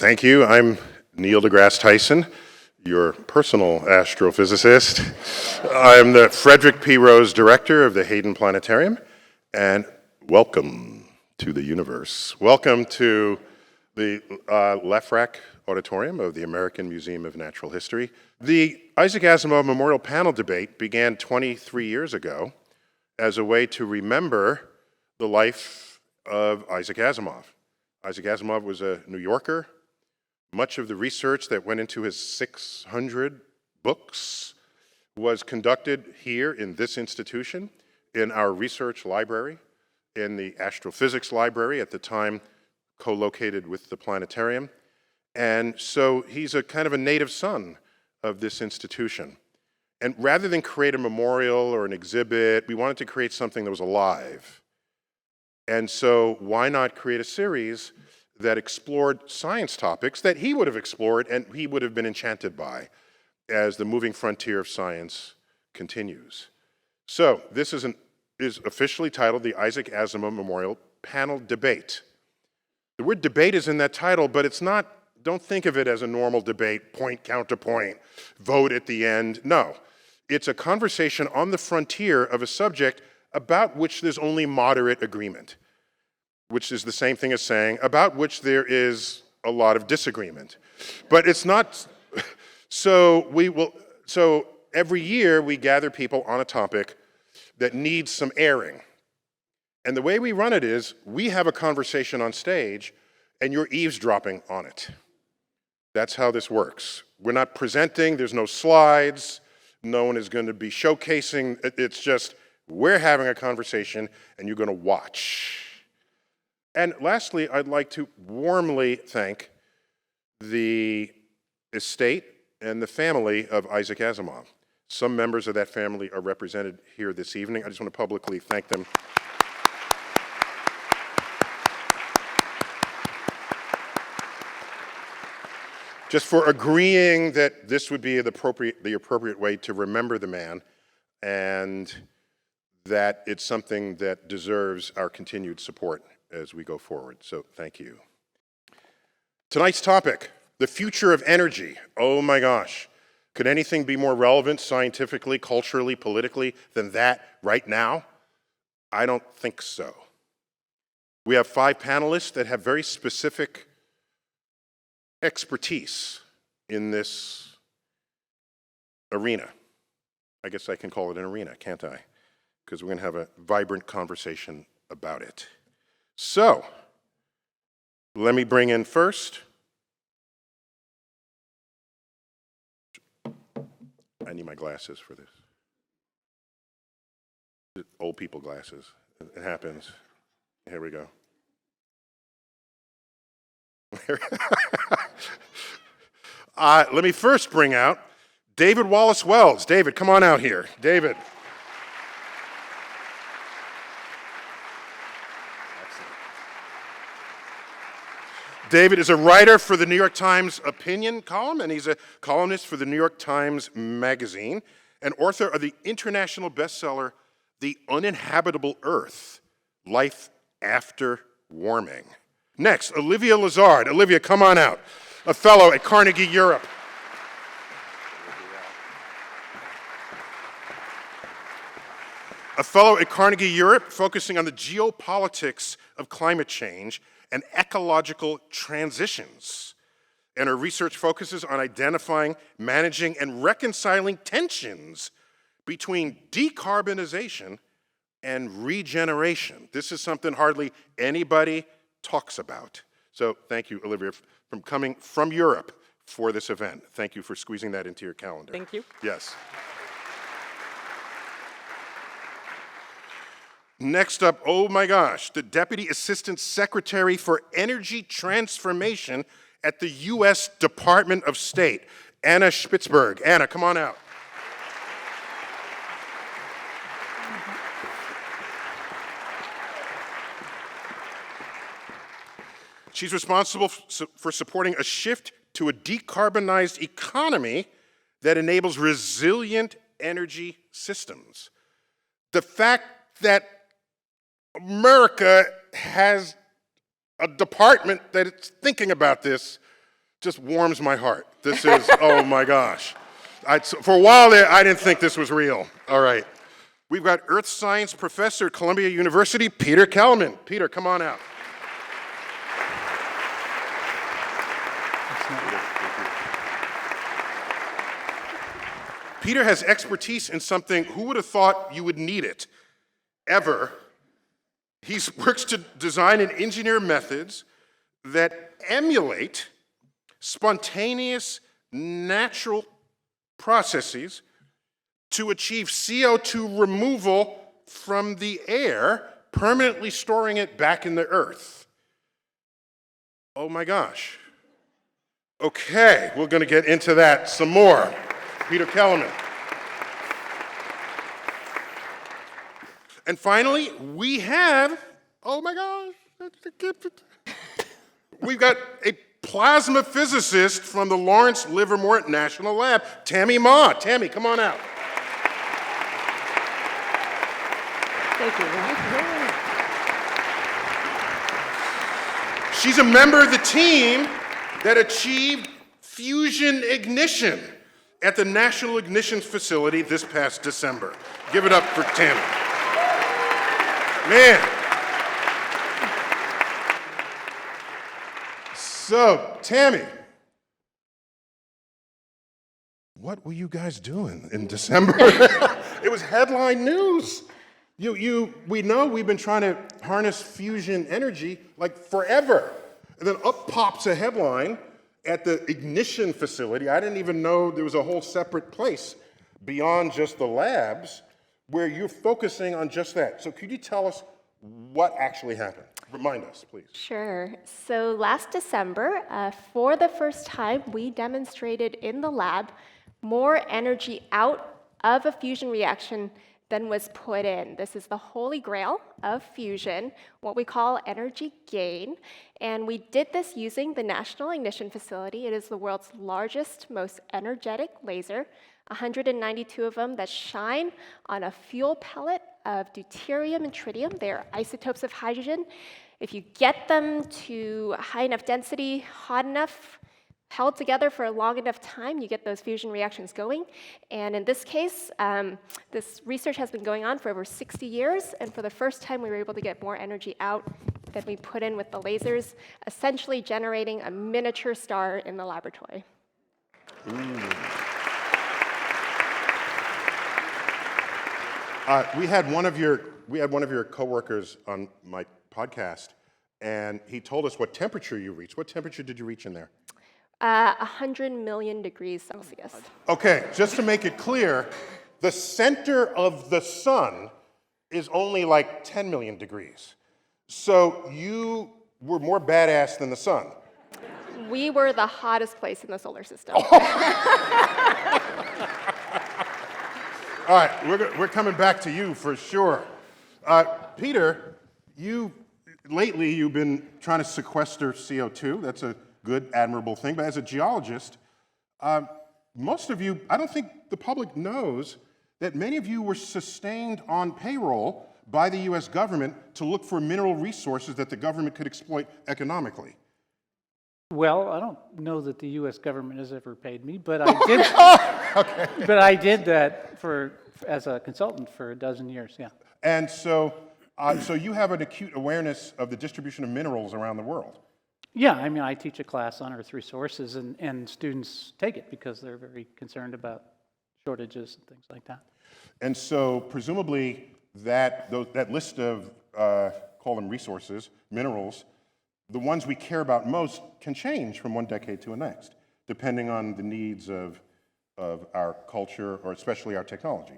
Thank you. I'm Neil deGrasse Tyson, your personal astrophysicist. I'm the Frederick P. Rose Director of the Hayden Planetarium, and welcome to the universe. Welcome to the Lefrak Auditorium of the American Museum of Natural History. The Isaac Asimov Memorial Panel Debate began 23 years ago as a way to remember the life of Isaac Asimov. Isaac Asimov was a New Yorker. Much of the research that went into his 600 books was conducted here in this institution, in our research library, in the astrophysics library, at the time co-located with the planetarium. And so he's a kind of a native son of this institution. And rather than create a memorial or an exhibit, we wanted to create something that was alive. And so why not create a series that explored science topics that he would have explored and he would have been enchanted by as the moving frontier of science continues. So this is officially titled the Isaac Asimov Memorial Panel Debate. The word debate is in that title, but it's not, don't think of it as a normal debate, point, counterpoint, vote at the end. No, it's a conversation on the frontier of a subject about which there's only moderate agreement, which is the same thing as saying about which there is a lot of disagreement. But it's not, so every year we gather people on a topic that needs some airing. And the way we run it is, we have a conversation on stage and you're eavesdropping on it. That's how this works. We're not presenting, there's no slides, no one is going to be showcasing, it's just, we're having a conversation and you're going to watch. And lastly, I'd like to warmly thank the estate and the family of Isaac Asimov. Some members of that family are represented here this evening. I just want to publicly thank them. Just for agreeing that this would be the appropriate way to remember the man, and that it's something that deserves our continued support as we go forward. So thank you. Tonight's topic, the future of energy. Oh my gosh. Could anything be more relevant scientifically, culturally, politically than that right now? I don't think so. We have 5 panelists that have very specific expertise in this arena. I guess I can call it an arena, can't I? Because we're going to have a vibrant conversation about it. So, let me bring in first. I need my glasses for this. Old people glasses. It happens. Here we go. Let me first bring out David Wallace Wells. David, come on out here. David. David is a writer for the New York Times opinion column, and he's a columnist for the New York Times Magazine, and author of the international bestseller, The Uninhabitable Earth, Life After Warming. Next, Olivia Lazard. Olivia, come on out. A fellow at Carnegie Europe. A fellow at Carnegie Europe, focusing on the geopolitics of climate change and ecological transitions. And her research focuses on identifying, managing, and reconciling tensions between decarbonization and regeneration. This is something hardly anybody talks about. So thank you, Olivia, for coming from Europe for this event. Thank you for squeezing that into your calendar. Thank you. Yes. Next up, oh my gosh, the Deputy Assistant Secretary for Energy Transformation at the U.S. Department of State, Anna Spitzberg. Anna, come on out. She's responsible for supporting a shift to a decarbonized economy that enables resilient energy systems. The fact that America has a department that is thinking about this just warms my heart. This is, oh my gosh. For a while there, I didn't think this was real. All right. We've got Earth Science Professor at Columbia University, Peter Kellerman. Peter, come on out. Peter has expertise in something, who would have thought you would need it, ever? He works to design and engineer methods that emulate spontaneous, natural processes to achieve CO2 removal from the air, permanently storing it back in the earth. Oh my gosh. Okay, we're going to get into that some more. Peter Kellerman. And finally, we have, oh my gosh, we've got a plasma physicist from the Lawrence Livermore National Lab, Tammy Ma. Tammy, come on out. Thank you. She's a member of the team that achieved fusion ignition at the National Ignition Facility this past December. Give it up for Tammy. Man. So, Tammy, what were you guys doing in December? It was headline news. We know we've been trying to harness fusion energy like forever. And then up pops a headline at the ignition facility. I didn't even know there was a whole separate place beyond just the labs where you're focusing on just that. So could you tell us what actually happened? Remind us, please. Sure. So last December, for the first time, we demonstrated in the lab more energy out of a fusion reaction than was put in. This is the holy grail of fusion, what we call energy gain. And we did this using the National Ignition Facility. It is the world's largest, most energetic laser, 192 of them that shine on a fuel pellet of deuterium and tritium. They are isotopes of hydrogen. If you get them to high enough density, hot enough, held together for a long enough time, you get those fusion reactions going. And in this case, this research has been going on for over 60 years, and for the first time we were able to get more energy out than we put in with the lasers, essentially generating a miniature star in the laboratory. We had one of your coworkers on my podcast, and he told us what temperature you reached. What temperature did you reach in there? 100 million degrees Celsius. Okay, just to make it clear, the center of the sun is only like 10 million degrees. So you were more badass than the sun. We were the hottest place in the solar system. All right, we're coming back to you for sure. Peter, lately you've been trying to sequester CO2. That's a good, admirable thing. But as a geologist, most of you, I don't think the public knows that many of you were sustained on payroll by the US government to look for mineral resources that the government could exploit economically. Well, I don't know that the U.S. government has ever paid me, but I did. Okay. But I did that as a consultant for a dozen years. Yeah. And so you have an acute awareness of the distribution of minerals around the world. Yeah, I mean, I teach a class on Earth resources, and students take it because they're very concerned about shortages and things like that. And so presumably that list of, call them resources, minerals, the ones we care about most can change from one decade to the next, depending on the needs of our culture, or especially our technology.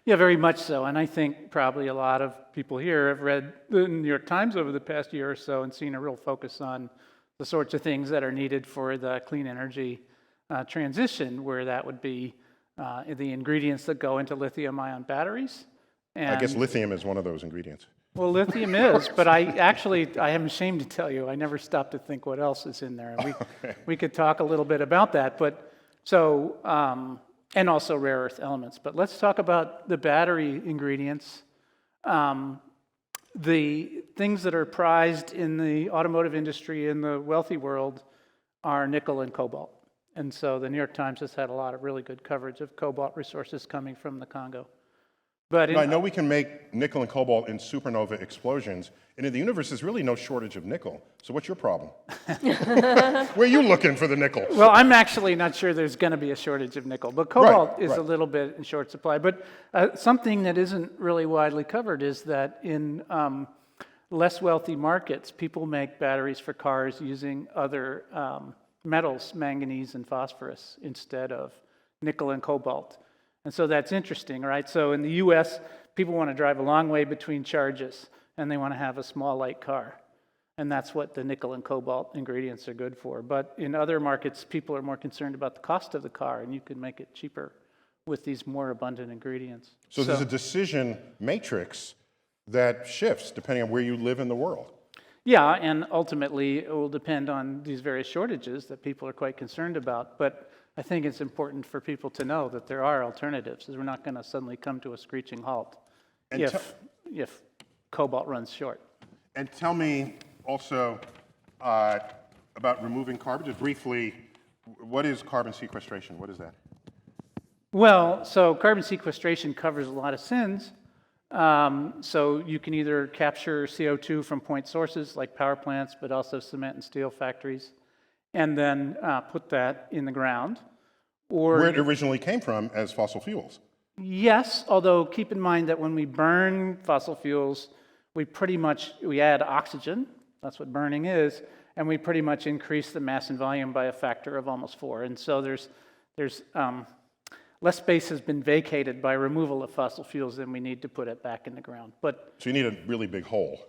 Yeah, very much so. And I think probably a lot of people here have read the New York Times over the past year or so and seen a real focus on the sorts of things that are needed for the clean energy transition, where that would be the ingredients that go into lithium-ion batteries. And, I guess lithium is one of those ingredients. well, lithium is, but I am ashamed to tell you, I never stopped to think what else is in there. We could talk a little bit about that, but so, and also rare earth elements. But let's talk about the battery ingredients. The things that are prized in the automotive industry in the wealthy world are nickel and cobalt. And so the New York Times has had a lot of really good coverage of cobalt resources coming from the Congo. But I know we can make nickel and cobalt in supernova explosions, and in the universe there's really no shortage of nickel. So what's your problem? Where are you looking for the nickel? well, I'm actually not sure there's going to be a shortage of nickel, but cobalt is a little bit in short supply. But something that isn't really widely covered is that in less wealthy markets, people make batteries for cars using other metals, manganese and phosphorus, instead of nickel and cobalt. And so that's interesting, right? So in the US, people want to drive a long way between charges, and they want to have a small, light car. And that's what the nickel and cobalt ingredients are good for. But in other markets, people are more concerned about the cost of the car, and you can make it cheaper with these more abundant ingredients. So there's a decision matrix that shifts depending on where you live in the world. Yeah, and ultimately, it will depend on these various shortages that people are quite concerned about. But I think it's important for people to know that there are alternatives, because we're not going to suddenly come to a screeching halt And if cobalt runs short. And tell me also about removing carbon. Just briefly, what is carbon sequestration? What is that? Well, so carbon sequestration covers a lot of sins. So you can either capture CO2 from point sources like power plants, but also cement and steel factories, and then put that in the ground. Or Where it originally came from as fossil fuels. yes, although keep in mind that when we burn fossil fuels, we add oxygen, that's what burning is, and we pretty much increase the mass and volume by a factor of almost 4. And so there's less space has been vacated by removal of fossil fuels than we need to put it back in the ground. But So you need a really big hole.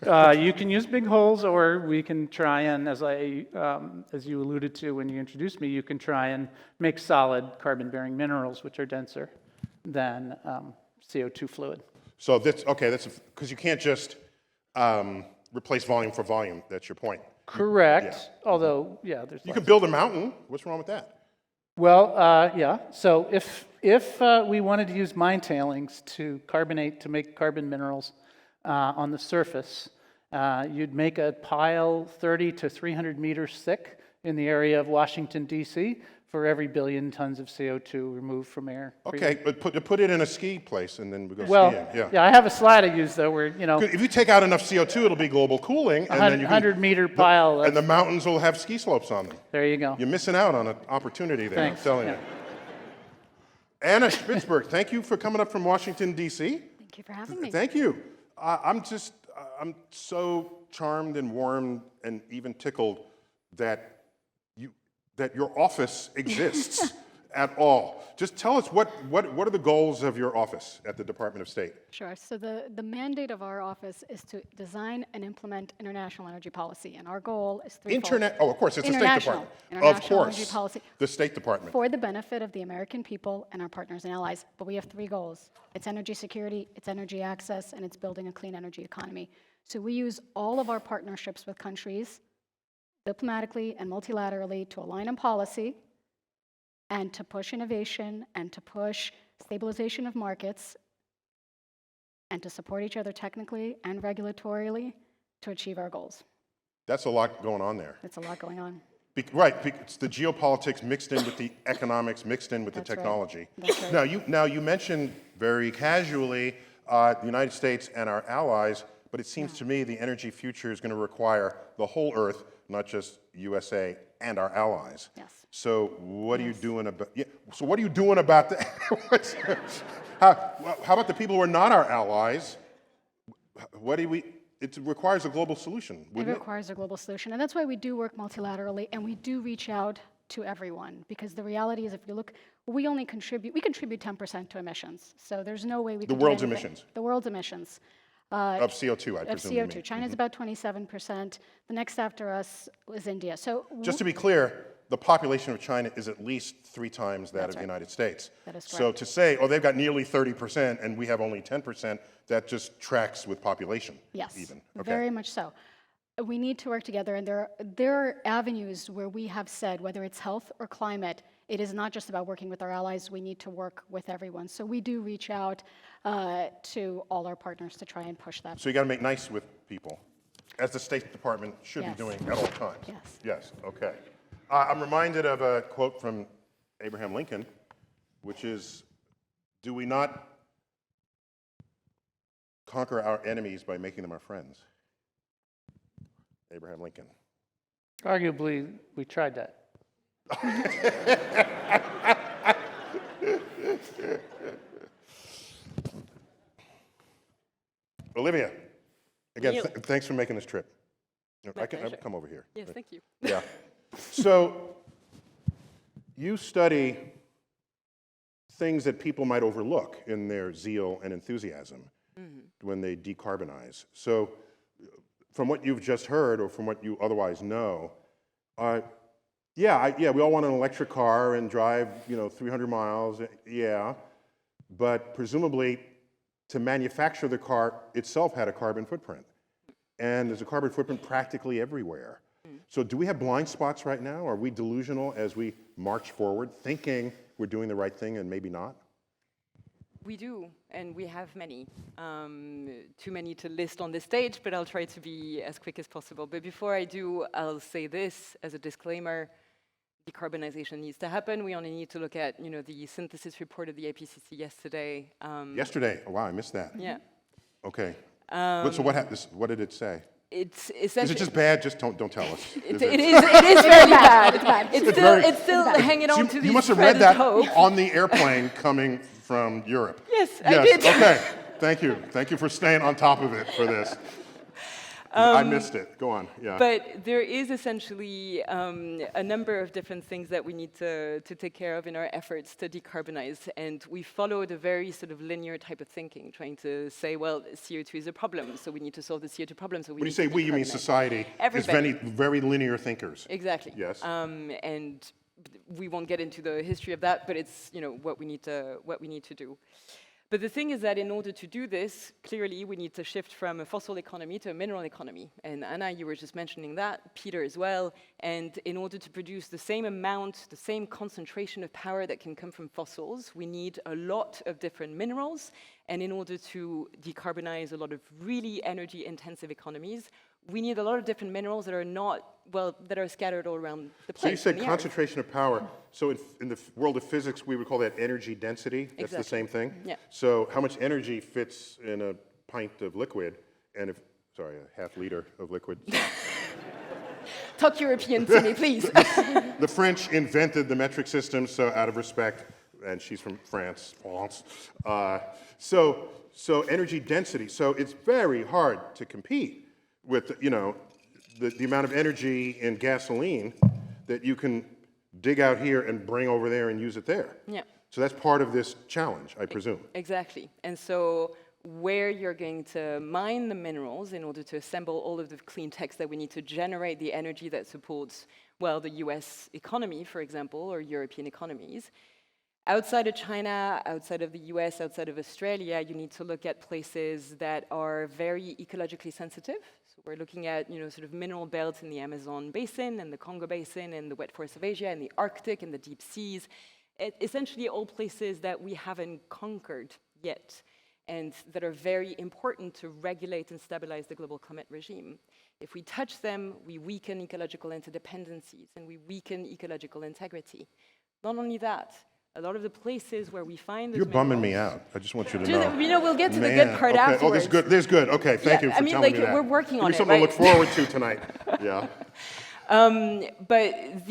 you can use big holes, or we can try and, as you alluded to when you introduced me, you can try and make solid carbon-bearing minerals, which are denser than CO2 fluid. So that's because you can't just replace volume for volume. That's your point. Correct. Yeah. Although, yeah, there's. You could build a mountain. What's wrong with that? Well, yeah. So if we wanted to use mine tailings to carbonate to make carbon minerals on the surface, you'd make a pile 30 to 300 meters thick in the area of Washington, D.C., for every billion tons of CO2 removed from air. Okay, but put it in a ski place and then we go Well, skiing. yeah, I have a slide I use though, where If you take out enough CO2, it'll be global cooling, and then you can, 100-meter pile. and the mountains will have ski slopes on them. There you go. You're missing out on an opportunity there. Thanks. I'm telling you. Anna Spitzberg, thank you for coming up from Washington, D.C. Thank you for having me. Thank you. I'm so charmed and warmed and even tickled that your office exists at all. Just tell us what are the goals of your office at the Department of State? Sure. So the mandate of our office is to design and implement international energy policy, and our goal is threefold. Oh, of course, it's the State Department. Of International energy course, policy the State Department. for the benefit of the American people and our partners and allies. But we have 3 goals. It's energy security, it's energy access, and it's building a clean energy economy. So we use all of our partnerships with countries diplomatically and multilaterally to align on policy and to push innovation and to push stabilization of markets and to support each other technically and regulatorily to achieve our goals. That's a lot going on there. It's a lot going on. It's the geopolitics mixed in with the economics, mixed in with the That's right. technology. That's right. Now you mentioned very casually the United States and our allies, but it seems to me the energy future is going to require the whole Earth, not just USA and our allies. Yes. So what are you doing about? Yeah, so what are you doing about that? How about the people who are not our allies? It requires a global solution, It wouldn't it? requires a global solution, and that's why we do work multilaterally, and we do reach out to everyone, because the reality is, if you look, we contribute 10% to emissions, so there's no way we The can do world's anything. emissions. The world's emissions. Of CO2, I Of presume you CO2. mean. China's about 27%. The next after us is India. So Just to be clear, the population of China is at least 3 times that That's of the right. United States. That is So correct. to say, they've got nearly 30% and we have only 10%, that just tracks with population. Yes, Even. very much so. We need to work together, and there are avenues where we have said, whether it's health or climate, it is not just about working with our allies, we need to work with everyone. So we do reach out to all our partners to try and push that. So you got to make nice with people, as the State Department should Yes. be doing at all times. Yes. Yes, okay. I'm reminded of a quote from Abraham Lincoln, which is, do we not conquer our enemies by making them our friends? Abraham Lincoln. Arguably, we tried that. Olivia, again, Neil. thanks for making this trip. My I can pleasure. come over here. Yes, thank you. Yeah. So you study things that people might overlook in their zeal and enthusiasm when they decarbonize. So from what you've just heard or from what you otherwise know, we all want an electric car and drive, 300 miles, yeah. But presumably, to manufacture the car itself had a carbon footprint. And there's a carbon footprint practically everywhere. So do we have blind spots right now? Are we delusional as we march forward, thinking we're doing the right thing and maybe not? We do, and we have many. Too many to list on this stage, but I'll try to be as quick as possible. But before I do, I'll say this as a disclaimer. Decarbonization needs to happen. We only need to look at, the synthesis report of the IPCC yesterday. Yesterday? Oh, wow, I missed that. Yeah. Okay. So what did it say? It's Is essentially. it just bad? Just don't tell us. It is very bad. It's bad. It's still hanging on to You these must have read threads that of hope. on the airplane coming from Europe. Yes, I did. Okay. Thank you. Thank you for staying on top of it for this. I missed it. Go on. Yeah. But there is essentially a number of different things that we need to take care of in our efforts to decarbonize. And we followed a very sort of linear type of thinking, trying to say, well, CO2 is a problem, so we need to solve the CO2 problem. So we When you need say to we, you mean decarbonize. society Everybody. is very linear thinkers. Exactly. Yes. And we won't get into the history of that, but it's what we need to do. But the thing is that in order to do this, clearly we need to shift from a fossil economy to a mineral economy. And Anna, you were just mentioning that, Peter as well. And in order to produce the same amount, the same concentration of power that can come from fossils, we need a lot of different minerals. And in order to decarbonize a lot of really energy-intensive economies, we need a lot of different minerals that are scattered all around the place. So you said in the earth. concentration of power. So in the world of physics, we would call that energy density. That's the Exactly. same thing? Yeah. So how much energy fits in a pint of liquid? And a half liter of liquid. Talk European to me, please. The French invented the metric system, so out of respect, and she's from France. So energy density. So it's very hard to compete with, the amount of energy in gasoline that you can dig out here and bring over there and use it there. Yeah. So that's part of this challenge, I presume. Exactly. And so where you're going to mine the minerals in order to assemble all of the clean techs that we need to generate the energy that supports, the US economy, for example, or European economies. Outside of China, outside of the US, outside of Australia, you need to look at places that are very ecologically sensitive. So we're looking at, sort of mineral belts in the Amazon basin and the Congo basin and the wet forests of Asia and the Arctic and the deep seas. Essentially all places that we haven't conquered yet and that are very important to regulate and stabilize the global climate regime. If we touch them, we weaken ecological interdependencies and we weaken ecological integrity. Not only that, a lot of the places where we find those You're bumming me minerals- out. I just want you to know. We'll get to the Man, good part okay. afterwards. Oh, this is good. Okay, thank you for telling me that. We're working Give on me it, something right? to look forward to tonight. Yeah. But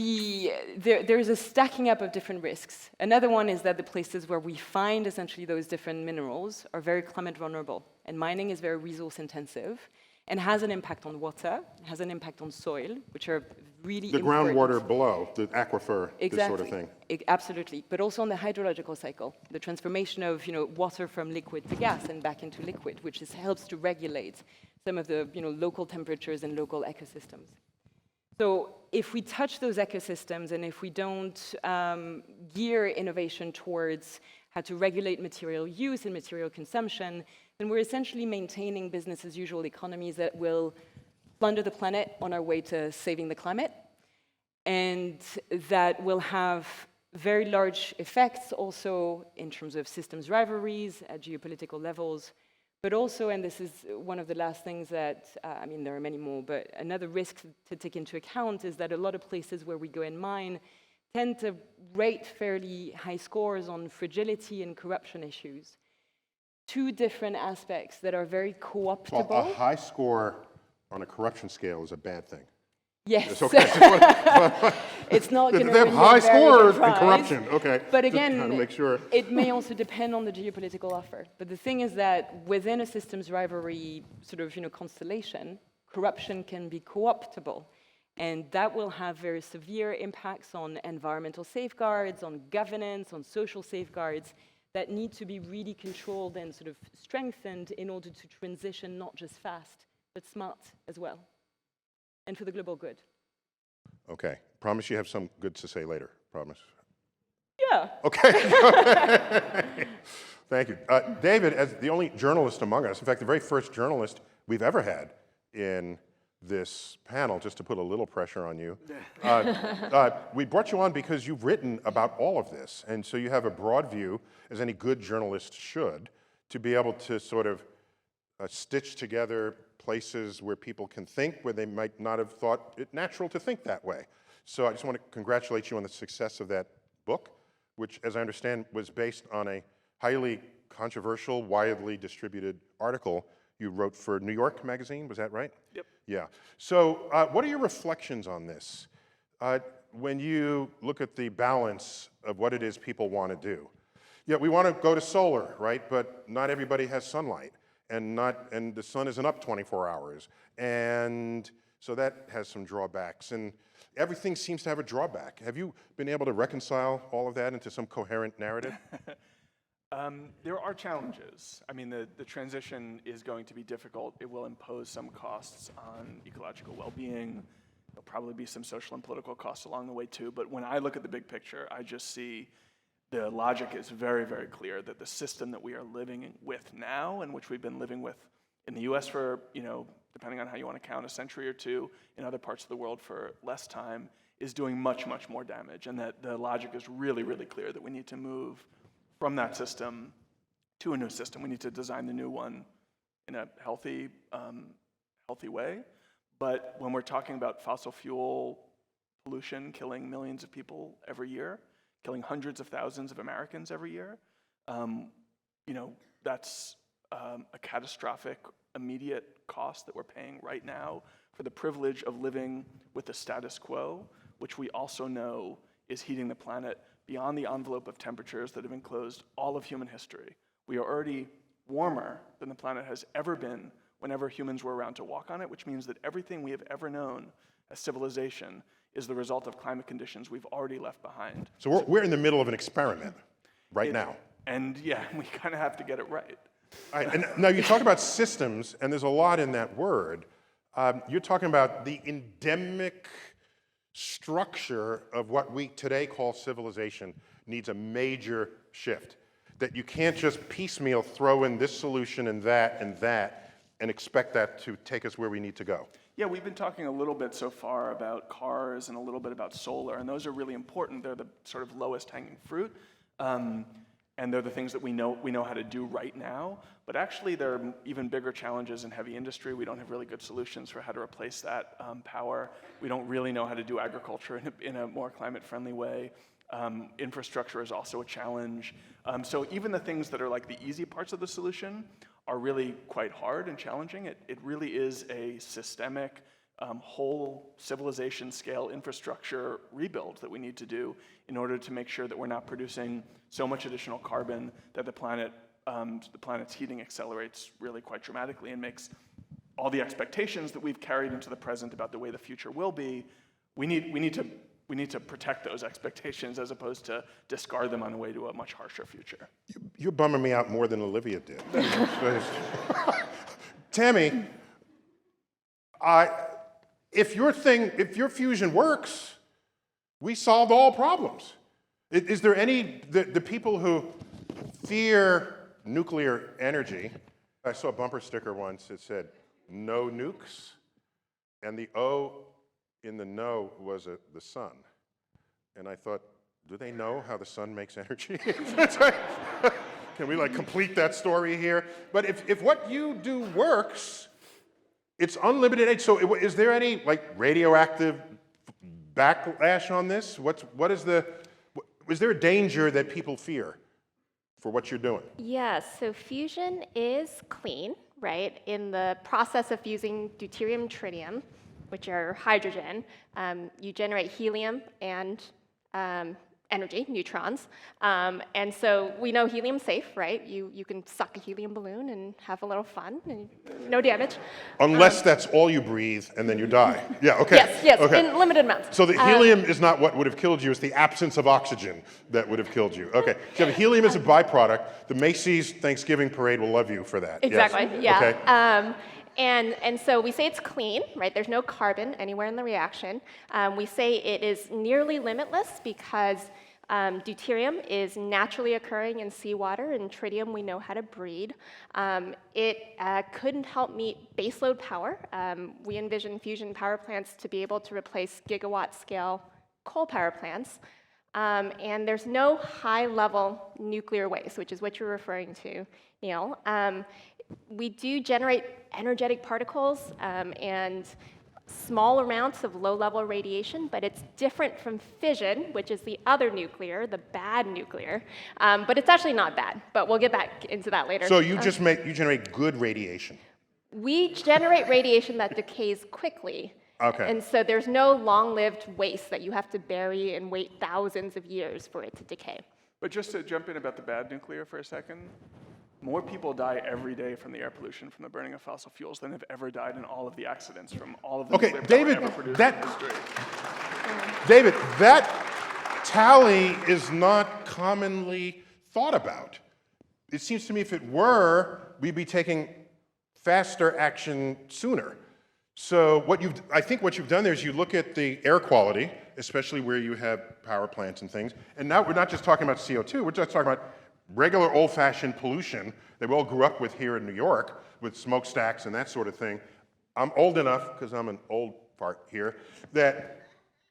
there's a stacking up of different risks. Another one is that the places where we find essentially those different minerals are very climate vulnerable, and mining is very resource intensive, and has an impact on water, has an impact on soil, which are really The important. groundwater below, the aquifer, Exactly. this sort of thing. Absolutely, but also on the hydrological cycle, the transformation of water from liquid to gas and back into liquid, which helps to regulate some of the local temperatures and local ecosystems. So if we touch those ecosystems and if we don't gear innovation towards how to regulate material use and material consumption, then we're essentially maintaining business as usual economies that will plunder the planet on our way to saving the climate, and that will have very large effects also in terms of systems rivalries at geopolitical levels, But also, and this is one of the last things that, I mean, there are many more, but another risk to take into account is that a lot of places where we go and mine tend to rate fairly high scores on fragility and corruption issues. Two different aspects that are very co-optable. Well, a high score on a corruption scale is a bad thing. Yes. It's okay. It's not going to They have win high you a very scores good in prize. corruption. Okay. But Just again, trying to make sure. it may also depend on the geopolitical offer. But the thing is that within a systems rivalry sort of constellation, corruption can be co-optable. And that will have very severe impacts on environmental safeguards, on governance, on social safeguards that need to be really controlled and sort of strengthened in order to transition not just fast, but smart as well, and for the global good. Okay. Promise you have some good to say later. Promise. Yeah. Okay. Thank you. David, as the only journalist among us, in fact, the very first journalist we've ever had in this panel, just to put a little pressure on you, we brought you on because you've written about all of this, and so you have a broad view, as any good journalist should, to be able to sort of stitch together places where people can think where they might not have thought it natural to think that way. So I just want to congratulate you on the success of that book, which, as I understand, was based on a highly controversial, widely distributed article you wrote for New York Magazine. Was that right? Yep. Yeah. So what are your reflections on this when you look at the balance of what it is people want to do? Yeah, we want to go to solar, right? But not everybody has sunlight, and the sun isn't up 24 hours. And so that has some drawbacks. And everything seems to have a drawback. Have you been able to reconcile all of that into some coherent narrative? There are challenges. I mean, the transition is going to be difficult. It will impose some costs on ecological well-being. There'll probably be some social and political costs along the way too. But when I look at the big picture, I just see the logic is very, very clear that the system that we are living with now, and which we've been living with in the US for, depending on how you want to count, a century or two, in other parts of the world for less time, is doing much, much more damage. And that the logic is really, really clear that we need to move from that system to a new system. We need to design the new one in a healthy way. But when we're talking about fossil fuel pollution killing millions of people every year, killing hundreds of thousands of Americans every year, that's a catastrophic, immediate cost that we're paying right now for the privilege of living with the status quo, which we also know is heating the planet beyond the envelope of temperatures that have enclosed all of human history. We are already warmer than the planet has ever been whenever humans were around to walk on it, which means that everything we have ever known as civilization is the result of climate conditions we've already left behind. So we're in the middle of an experiment right now. And yeah, we kind of have to get it right. All right, and now you talk about systems, and there's a lot in that word. You're talking about the endemic structure of what we today call civilization needs a major shift. That you can't just piecemeal throw in this solution and that and expect that to take us where we need to go. Yeah, we've been talking a little bit so far about cars and a little bit about solar, and those are really important. They're the sort of lowest hanging fruit. And they're the things that we know how to do right now. But actually, there are even bigger challenges in heavy industry. We don't have really good solutions for how to replace that power. We don't really know how to do agriculture in a more climate-friendly way. Infrastructure is also a challenge. So even the things that are like the easy parts of the solution are really quite hard and challenging. It really is a systemic, whole civilization-scale infrastructure rebuild that we need to do in order to make sure that we're not producing so much additional carbon that the planet's heating accelerates really quite dramatically and makes all the expectations that we've carried into the present about the way the future will be. We need to protect those expectations as opposed to discard them on the way to a much harsher future. You're bumming me out more than Olivia did. Tammy, if your fusion works, we solved all problems. Is there the people who fear nuclear energy? I saw a bumper sticker once that said, "No nukes," and the O in the no was the sun. And I thought, do they know how the sun makes energy? Can we like complete that story here? But if what you do works, it's unlimited age. So is there any like radioactive backlash on this? Is there a danger that people fear for what you're doing? Yes, so fusion is clean, right? In the process of fusing deuterium, tritium, which are hydrogen, you generate helium and energy, neutrons. And so we know helium's safe, right? You can suck a helium balloon and have a little fun, and no damage. Unless that's all you breathe and then you die. Yeah, okay. Yes, okay. in limited amounts. So the helium is not what would have killed you, it's the absence of oxygen that would have killed you. Okay, so helium is a byproduct. The Macy's Thanksgiving Parade will love you for that. Exactly, yes. yeah. Okay. And so we say it's clean, right? There's no carbon anywhere in the reaction. We say it is nearly limitless because deuterium is naturally occurring in seawater, and tritium we know how to breed. It couldn't help meet baseload power. We envision fusion power plants to be able to replace gigawatt-scale coal power plants. And there's no high-level nuclear waste, which is what you're referring to, Neil. We do generate energetic particles and small amounts of low-level radiation, but it's different from fission, which is the other nuclear, the bad nuclear. But it's actually not bad, but we'll get back into that later. So you generate good radiation. We generate radiation that decays quickly. Okay. And so there's no long-lived waste that you have to bury and wait thousands of years for it to decay. But just to jump in about the bad nuclear for a second, more people die every day from the air pollution from the burning of fossil fuels than have ever died in all of the accidents from all of the Okay, nuclear David, power ever produced that- in history. David, that tally is not commonly thought about. It seems to me if it were, we'd be taking faster action sooner. So I think what you've done there is you look at the air quality, especially where you have power plants and things, and now we're not just talking about CO2, we're just talking about regular old-fashioned pollution that we all grew up with here in New York with smokestacks and that sort of thing. I'm old enough, because I'm an old fart here, that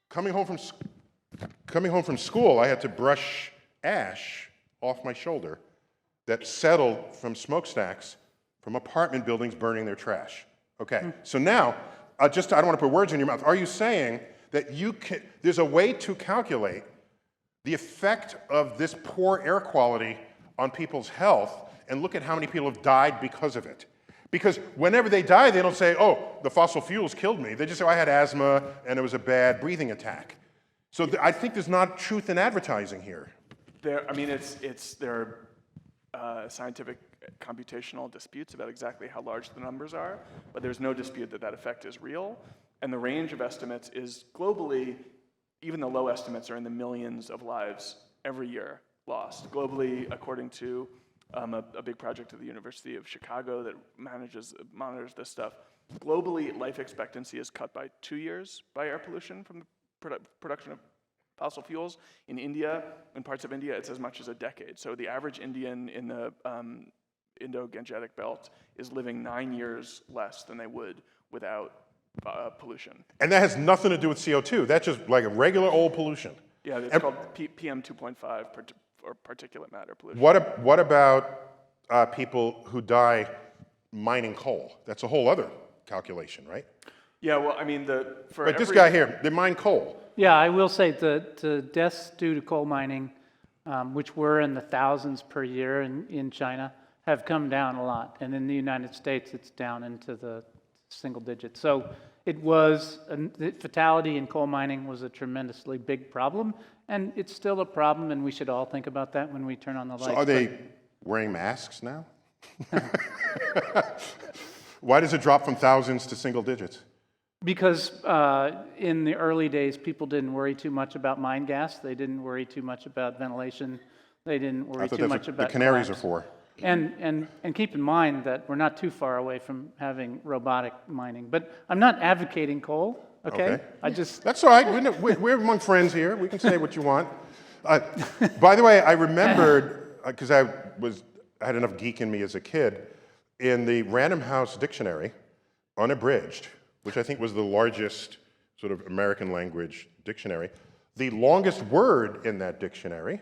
coming home from school, I had to brush ash off my shoulder that settled from smokestacks from apartment buildings burning their trash. Okay, so now, I don't want to put words in your mouth. Are you saying that there's a way to calculate the effect of this poor air quality on people's health and look at how many people have died because of it? Because whenever they die, they don't say, oh, the fossil fuels killed me. They just say, oh, I had asthma and it was a bad breathing attack. So I think there's not truth in advertising here. There are scientific computational disputes about exactly how large the numbers are, but there's no dispute that that effect is real. And the range of estimates is globally, even the low estimates are in the millions of lives every year lost. Globally, according to a big project at the University of Chicago that monitors this stuff, globally life expectancy is cut by 2 years by air pollution from the production of fossil fuels. In India, in parts of India, it's as much as a decade. So the average Indian in the Indo-Gangetic belt is living 9 years less than they would without pollution. And that has nothing to do with CO2. That's just like a regular old pollution. Yeah, it's called PM 2.5, or particulate matter pollution. What about people who die mining coal? That's a whole other calculation, right? Yeah, well, I mean, This guy here, they mine coal. Yeah, I will say the deaths due to coal mining, which were in the thousands per year in China, have come down a lot. And in the United States, it's down into the single digits. So the fatality in coal mining was a tremendously big problem, and it's still a problem, and we should all think about that when we turn on the lights. So are they wearing masks now? Why does it drop from thousands to single digits? Because in the early days, people didn't worry too much about mine gas. They didn't worry too much about ventilation. They didn't worry too much about the canaries collapse. are for. And keep in mind that we're not too far away from having robotic mining. But I'm not advocating coal, okay? That's all right. We're among friends here. We can say what you want. By the way, I remembered, because I had enough geek in me as a kid, in the Random House Dictionary, unabridged, which I think was the largest sort of American language dictionary, the longest word in that dictionary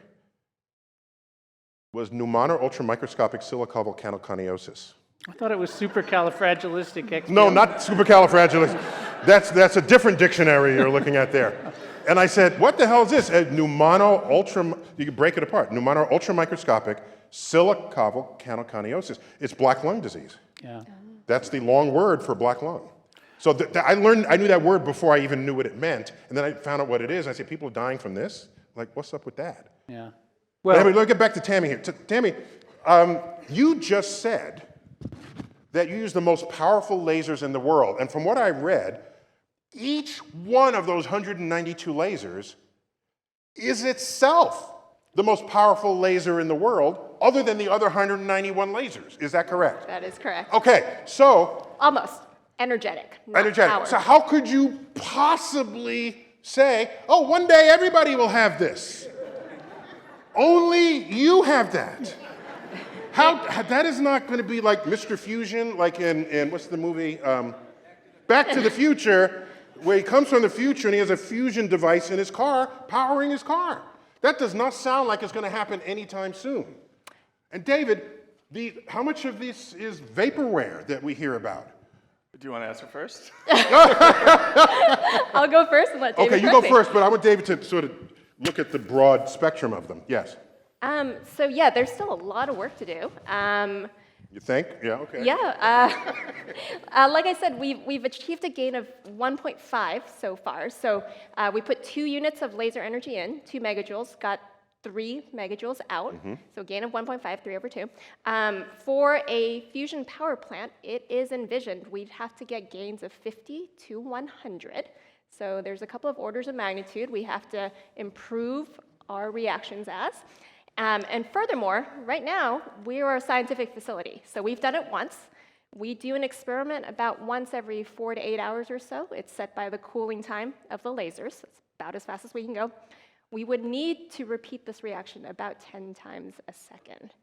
was pneumono ultramicroscopic silicovolcanoconiosis. I thought it was supercalifragilistic. No, not supercalifragilistic. That's a different dictionary you're looking at there. And I said, what the hell is this? Pneumono ultra, you can break it apart. Pneumono ultramicroscopic silicovolcanoconiosis. It's black lung disease. Yeah. That's the long word for black lung. So I knew that word before I even knew what it meant. And then I found out what it is. I said, people are dying from this? Like, what's up with that? Yeah. Well, Well, anyway, let's get back to Tammy here. Tammy, you just said that you use the most powerful lasers in the world. And from what I read, each one of those 192 lasers is itself the most powerful laser in the world, other than the other 191 lasers. Is that correct? That is correct. Okay, so Almost. Energetic, not energetic. powered. So how could you possibly say, oh, one day everybody will have this? Only you have that. That is not going to be like Mr. Fusion, like in what's the movie? Back to the Future, where he comes from the future and he has a fusion device in his car, powering his car. That does not sound like it's going to happen anytime soon. And David, how much of this is vaporware that we hear about? Do you want to answer first? I'll go first and let David Okay, you correct go me. first, but I want David to sort of look at the broad spectrum of them. Yes. So yeah, there's still a lot of work to do. You think? Yeah, okay. Yeah, like I said, we've achieved a gain of 1.5 so far. So we put 2 units of laser energy in, 2 megajoules, got 3 megajoules out. So gain of 1.5, 3 over 2. For a fusion power plant, it is envisioned we'd have to get gains of 50 to 100. So there's a couple of orders of magnitude we have to improve our reactions as. And furthermore, right now, we are a scientific facility. So we've done it once. We do an experiment about once every 4 to 8 hours or so. It's set by the cooling time of the lasers. It's about as fast as we can go. We would need to repeat this reaction about 10 times a second.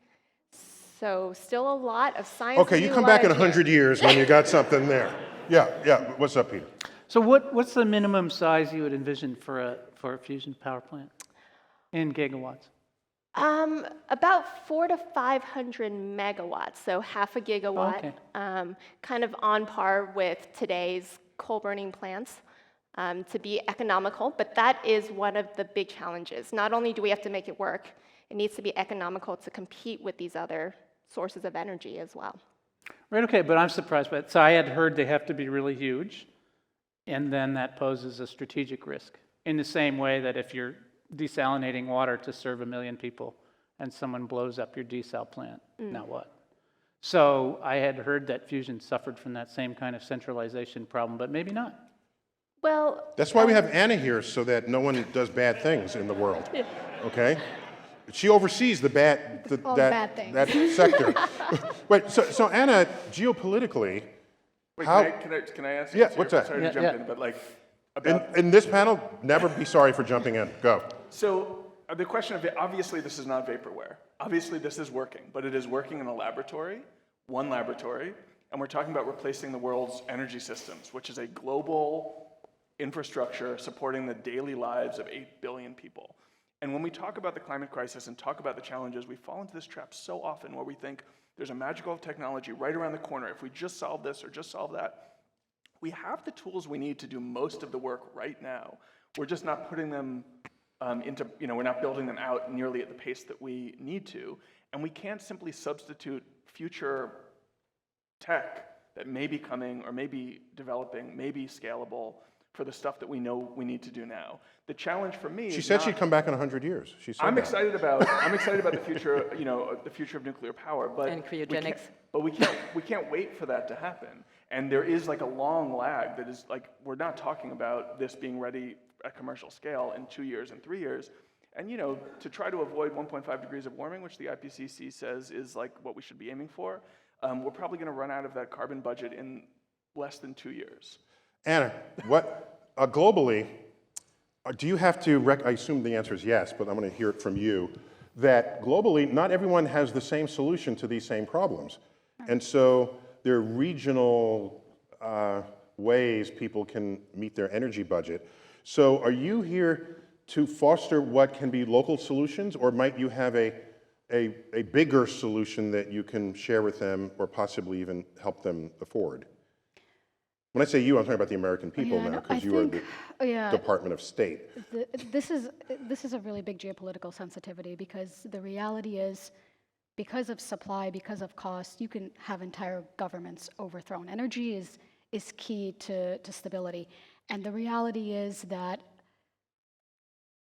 So still a lot of science. Okay, to you do, come a lot back in of 100 years when you got something there. Yeah. What's up, Peter? so what's the minimum size you would envision for a fusion power plant in gigawatts? About 400 to 500 megawatts, so half a gigawatt, Okay. kind of on par with today's coal-burning plants to be economical. But that is one of the big challenges. Not only do we have to make it work, it needs to be economical to compete with these other sources of energy as well. Right, okay, but I'm surprised by it. So I had heard they have to be really huge, and then that poses a strategic risk. In the same way that if you're desalinating water to serve 1 million people and someone blows up your desal plant, now what? So I had heard that fusion suffered from that same kind of centralization problem, but maybe not. Well, That's why we have Anna here, so that no one does bad things in the world. Okay? She oversees the All the bad things. that sector. Wait, so Anna, geopolitically, Wait, how can I ask? Yeah, answer? what's that? Sorry to Yeah, jump yeah. in, but like about in this panel, never be sorry for jumping in. Go. So the question of obviously this is not vaporware. Obviously this is working, but it is working in a laboratory, one laboratory, and we're talking about replacing the world's energy systems, which is a global infrastructure supporting the daily lives of 8 billion people. And when we talk about the climate crisis and talk about the challenges, we fall into this trap so often where we think there's a magical technology right around the corner. If we just solve this or just solve that, we have the tools we need to do most of the work right now. We're just not putting them we're not building them out nearly at the pace that we need to. And we can't simply substitute future tech that may be coming or may be developing, may be scalable for the stuff that we know we need to do now. The challenge for me She is said not, she'd come back in 100 years. She said I'm that. excited about the future, the future of nuclear power, but And cryogenics. we can't wait for that to happen. And there is like a long lag that is like, we're not talking about this being ready at commercial scale in 2 years and 3 years. And to try to avoid 1.5 degrees of warming, which the IPCC says is like what we should be aiming for, we're probably going to run out of that carbon budget in less than 2 years. Anna, globally, do you have to, I assume the answer is yes, but I'm going to hear it from you, that globally, not everyone has the same solution to these same problems. And so there are regional ways people can meet their energy budget. So are you here to foster what can be local solutions, or might you have a a bigger solution that you can share with them or possibly even help them afford? When I say you, I'm talking about the American people Yeah, now, no, because I you are think- the yeah. Department of State. This is a really big geopolitical sensitivity because the reality is, because of supply, because of cost, you can have entire governments overthrown. Energy is key to stability. And the reality is that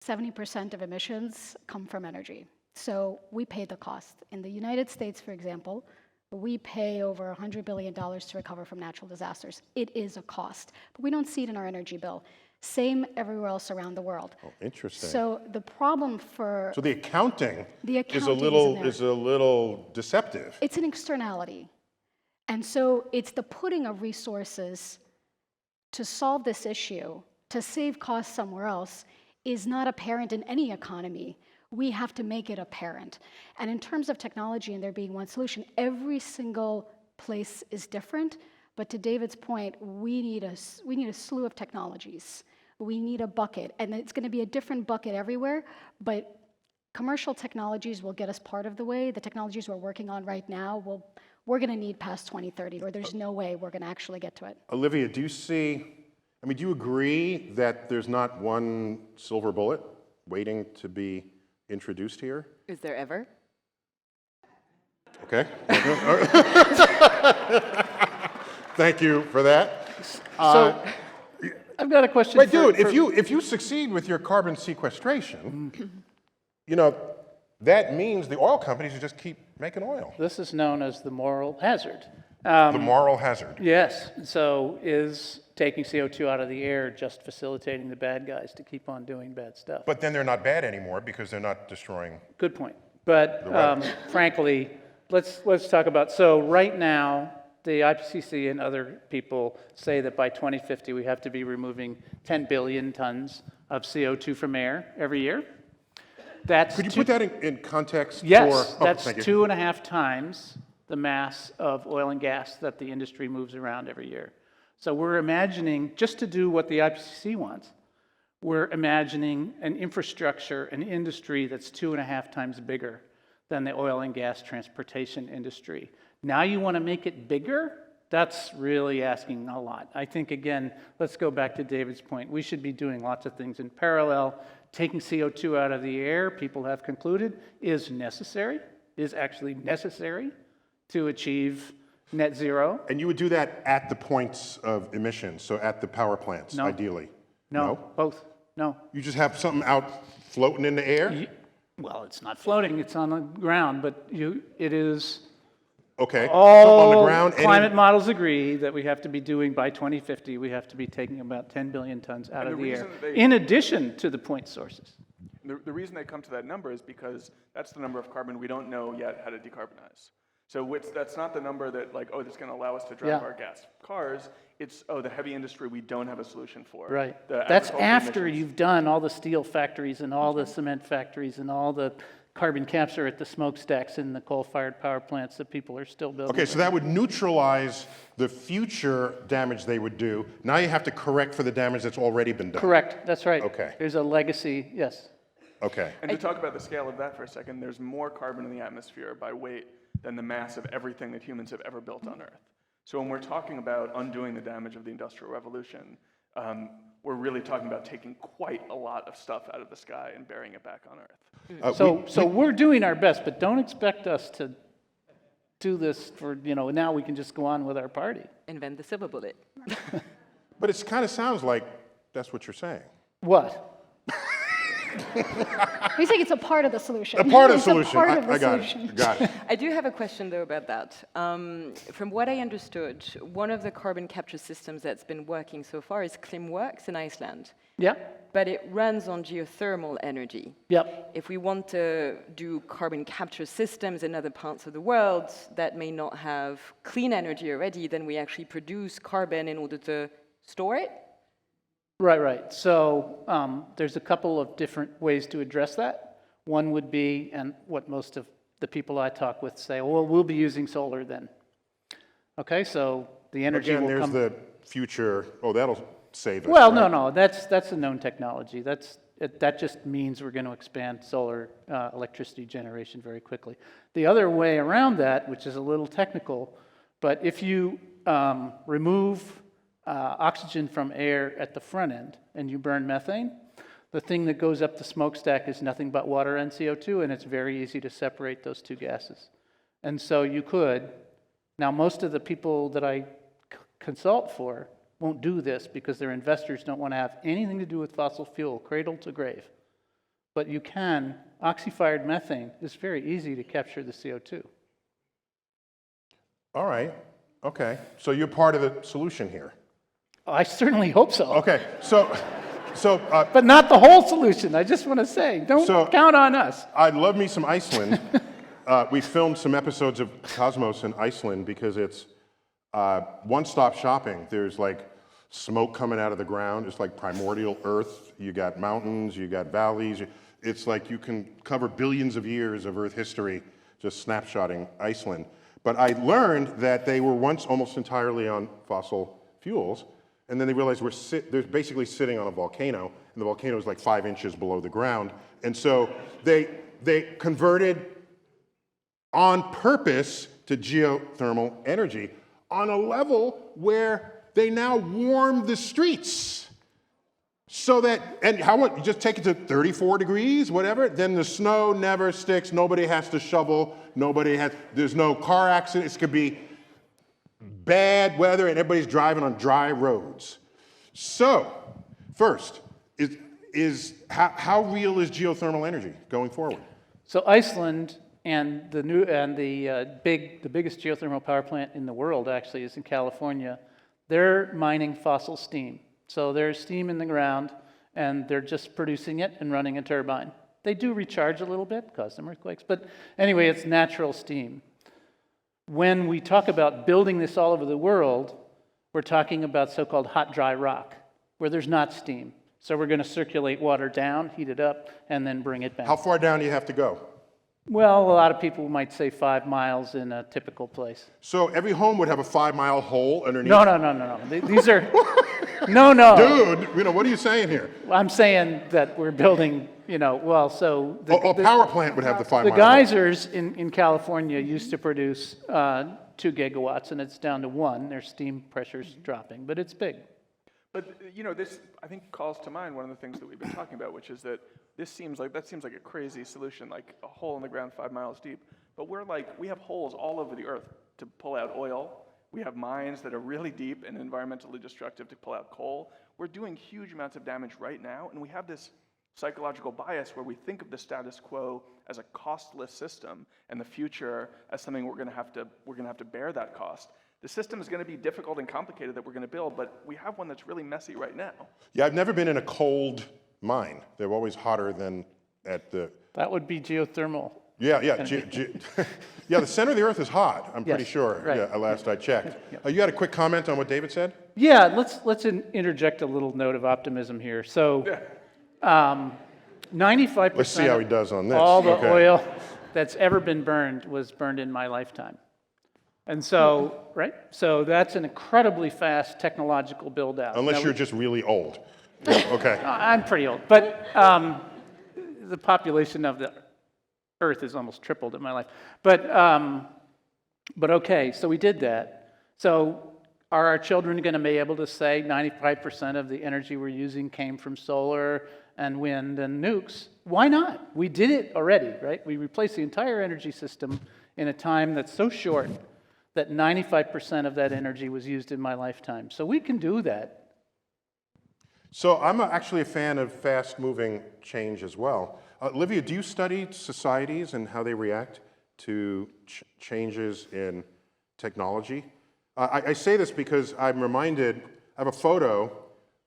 70% of emissions come from energy. So we pay the cost. In the United States, for example, we pay over $100 billion to recover from natural disasters. It is a cost, but we don't see it in our energy bill. Same everywhere else around the world. Oh, interesting. So the problem for So the accounting, The is accounting is a little deceptive. it's an externality. And so it's the putting of resources to solve this issue, to save costs somewhere else, is not apparent in any economy. We have to make it apparent. And in terms of technology and there being one solution, every single place is different. But to David's point, we need a slew of technologies. We need a bucket, and it's going to be a different bucket everywhere. But commercial technologies will get us part of the way. The technologies we're working on right now, we're going to need past 2030, or there's no way we're going to actually get to it. Olivia, do you agree that there's not one silver bullet waiting to be introduced here? Is there ever? Okay. Thank you for that. So I've got a question. Wait, dude, if you succeed with your carbon sequestration, that means the oil companies will just keep making oil. This is known as the moral hazard. The moral hazard. Yes. So is taking CO2 out of the air just facilitating the bad guys to keep on doing bad stuff? But then they're not bad anymore because they're not destroying. Good point. But frankly, let's talk about, so right now, the IPCC and other people say that by 2050, we have to be removing 10 billion tons of CO2 from air every year. Could you put that in context? Yes, for, that's thank you. 2.5 times the mass of oil and gas that the industry moves around every year. So we're imagining, just to do what the IPCC wants, we're imagining an infrastructure, an industry that's 2.5 times bigger than the oil and gas transportation industry. Now you want to make it bigger? That's really asking a lot. I think, again, let's go back to David's point. We should be doing lots of things in parallel. Taking CO2 out of the air, people have concluded, is actually necessary to achieve net zero. And you would do that at the points of emissions, so at the power plants, No. ideally? No, both. No. You just have something out floating in the air? Well, it's not floating, it's on the ground, but it is. Okay. All something on the ground. climate models agree that we have to be doing, by 2050, we have to be taking about 10 billion tons out of the air, in addition to the point sources. The reason they come to that number is because that's the number of carbon we don't know yet how to decarbonize. So that's not the number that that's going to allow us to drive our gas cars. It's, the heavy industry we don't have a solution for. Right. The That's agricultural after emissions. you've done all the steel factories and all the cement factories and all the carbon capture at the smokestacks and the coal-fired power plants that people are still building. Okay, so that would neutralize the future damage they would do. Now you have to correct for the damage that's already been done. Correct, that's right. Okay. There's a legacy, yes. Okay. And to talk about the scale of that for a second, there's more carbon in the atmosphere by weight than the mass of everything that humans have ever built on Earth. So when we're talking about undoing the damage of the Industrial Revolution, we're really talking about taking quite a lot of stuff out of the sky and burying it back on Earth. So we're doing our best, but don't expect us to do this for, now we can just go on with our party. Invent the silver bullet. But it kind of sounds like that's what you're saying. What? He's saying it's a part of the solution. A part of the It's solution. A part of the I got solution. it. Got it. I do have a question, though, about that. From what I understood, one of the carbon capture systems that's been working so far is Climworks in Iceland. Yeah, But it runs on geothermal energy. yep. If we want to do carbon capture systems in other parts of the world that may not have clean energy already, then we actually produce carbon in order to store it? Right. So there's a couple of different ways to address that. One would be, and what most of the people I talk with say, well, we'll be using solar then. Okay, so the energy Again, will there's come. the future. Oh, that'll save us. Well, right? no, that's a known technology. That just means we're going to expand solar electricity generation very quickly. The other way around that, which is a little technical, but if you remove oxygen from air at the front end and you burn methane, the thing that goes up the smokestack is nothing but water and CO2, and it's very easy to separate those two gases. And so you could, now most of the people that I consult for won't do this because their investors don't want to have anything to do with fossil fuel, cradle to grave. But you can, oxy-fired methane is very easy to capture the CO2. All right, okay. So you're part of the solution here. I certainly hope so. Okay, so But not the whole solution, I just want to say. Don't count on us. I love me some Iceland. We filmed some episodes of Cosmos in Iceland because it's one-stop shopping. There's like smoke coming out of the ground. It's like primordial Earth. You got mountains, you got valleys. It's like you can cover billions of years of Earth history just snapshotting Iceland. But I learned that they were once almost entirely on fossil fuels, and then they realized they're basically sitting on a volcano, and the volcano is like 5 inches below the ground. And so they converted on purpose to geothermal energy on a level where they now warm the streets. So that, and you just take it to 34 degrees, whatever, then the snow never sticks, nobody has to shovel, there's no car accidents, it could be bad weather and everybody's driving on dry roads. So, first, how real is geothermal energy going forward? So Iceland and the biggest geothermal power plant in the world actually is in California. They're mining fossil steam. So there's steam in the ground, and they're just producing it and running a turbine. They do recharge a little bit, cause some earthquakes, but anyway, it's natural steam. When we talk about building this all over the world, we're talking about so-called hot, dry rock, where there's not steam. So we're going to circulate water down, heat it up, and then bring it back. How far down do you have to go? Well, a lot of people might say 5 miles in a typical place. So every home would have a 5-mile hole underneath? No. These are, no. Dude, what are you saying here? I'm saying that we're building, so... A power plant would have the 5-mile The geysers in California used to produce 2 gigawatts, and it's down to 1. Their steam pressure's dropping, but it's big. But this I think calls to mind one of the things that we've been talking about, which is that that seems like a crazy solution, like a hole in the ground 5 miles deep. But we have holes all over the Earth to pull out oil. We have mines that are really deep and environmentally destructive to pull out coal. We're doing huge amounts of damage right now, and we have this psychological bias where we think of the status quo as a costless system, and the future as something we're going to have to bear that cost. The system is going to be difficult and complicated that we're going to build, but we have one that's really messy right now. Yeah, I've never been in a cold mine. They're always hotter than at the... That would be geothermal. Yeah. Yeah, the center of the Earth is hot, I'm pretty sure, right. yeah, last I checked. You had a quick comment on what David said? Yeah, let's interject a little note of optimism here. So, 95% Let's see how he does on this. all the oil that's ever been burned was burned in my lifetime. And so, right? So that's an incredibly fast technological build-out. Unless you're just really old. Yeah, okay. I'm pretty old, but the population of the Earth has almost tripled in my life. But okay, so we did that. So are our children going to be able to say 95% of the energy we're using came from solar and wind and nukes? Why not? We did it already, right? We replaced the entire energy system in a time that's so short that 95% of that energy was used in my lifetime. So we can do that. So I'm actually a fan of fast-moving change as well. Olivia, do you study societies and how they react to changes in technology? I say this because I'm reminded, I have a photo,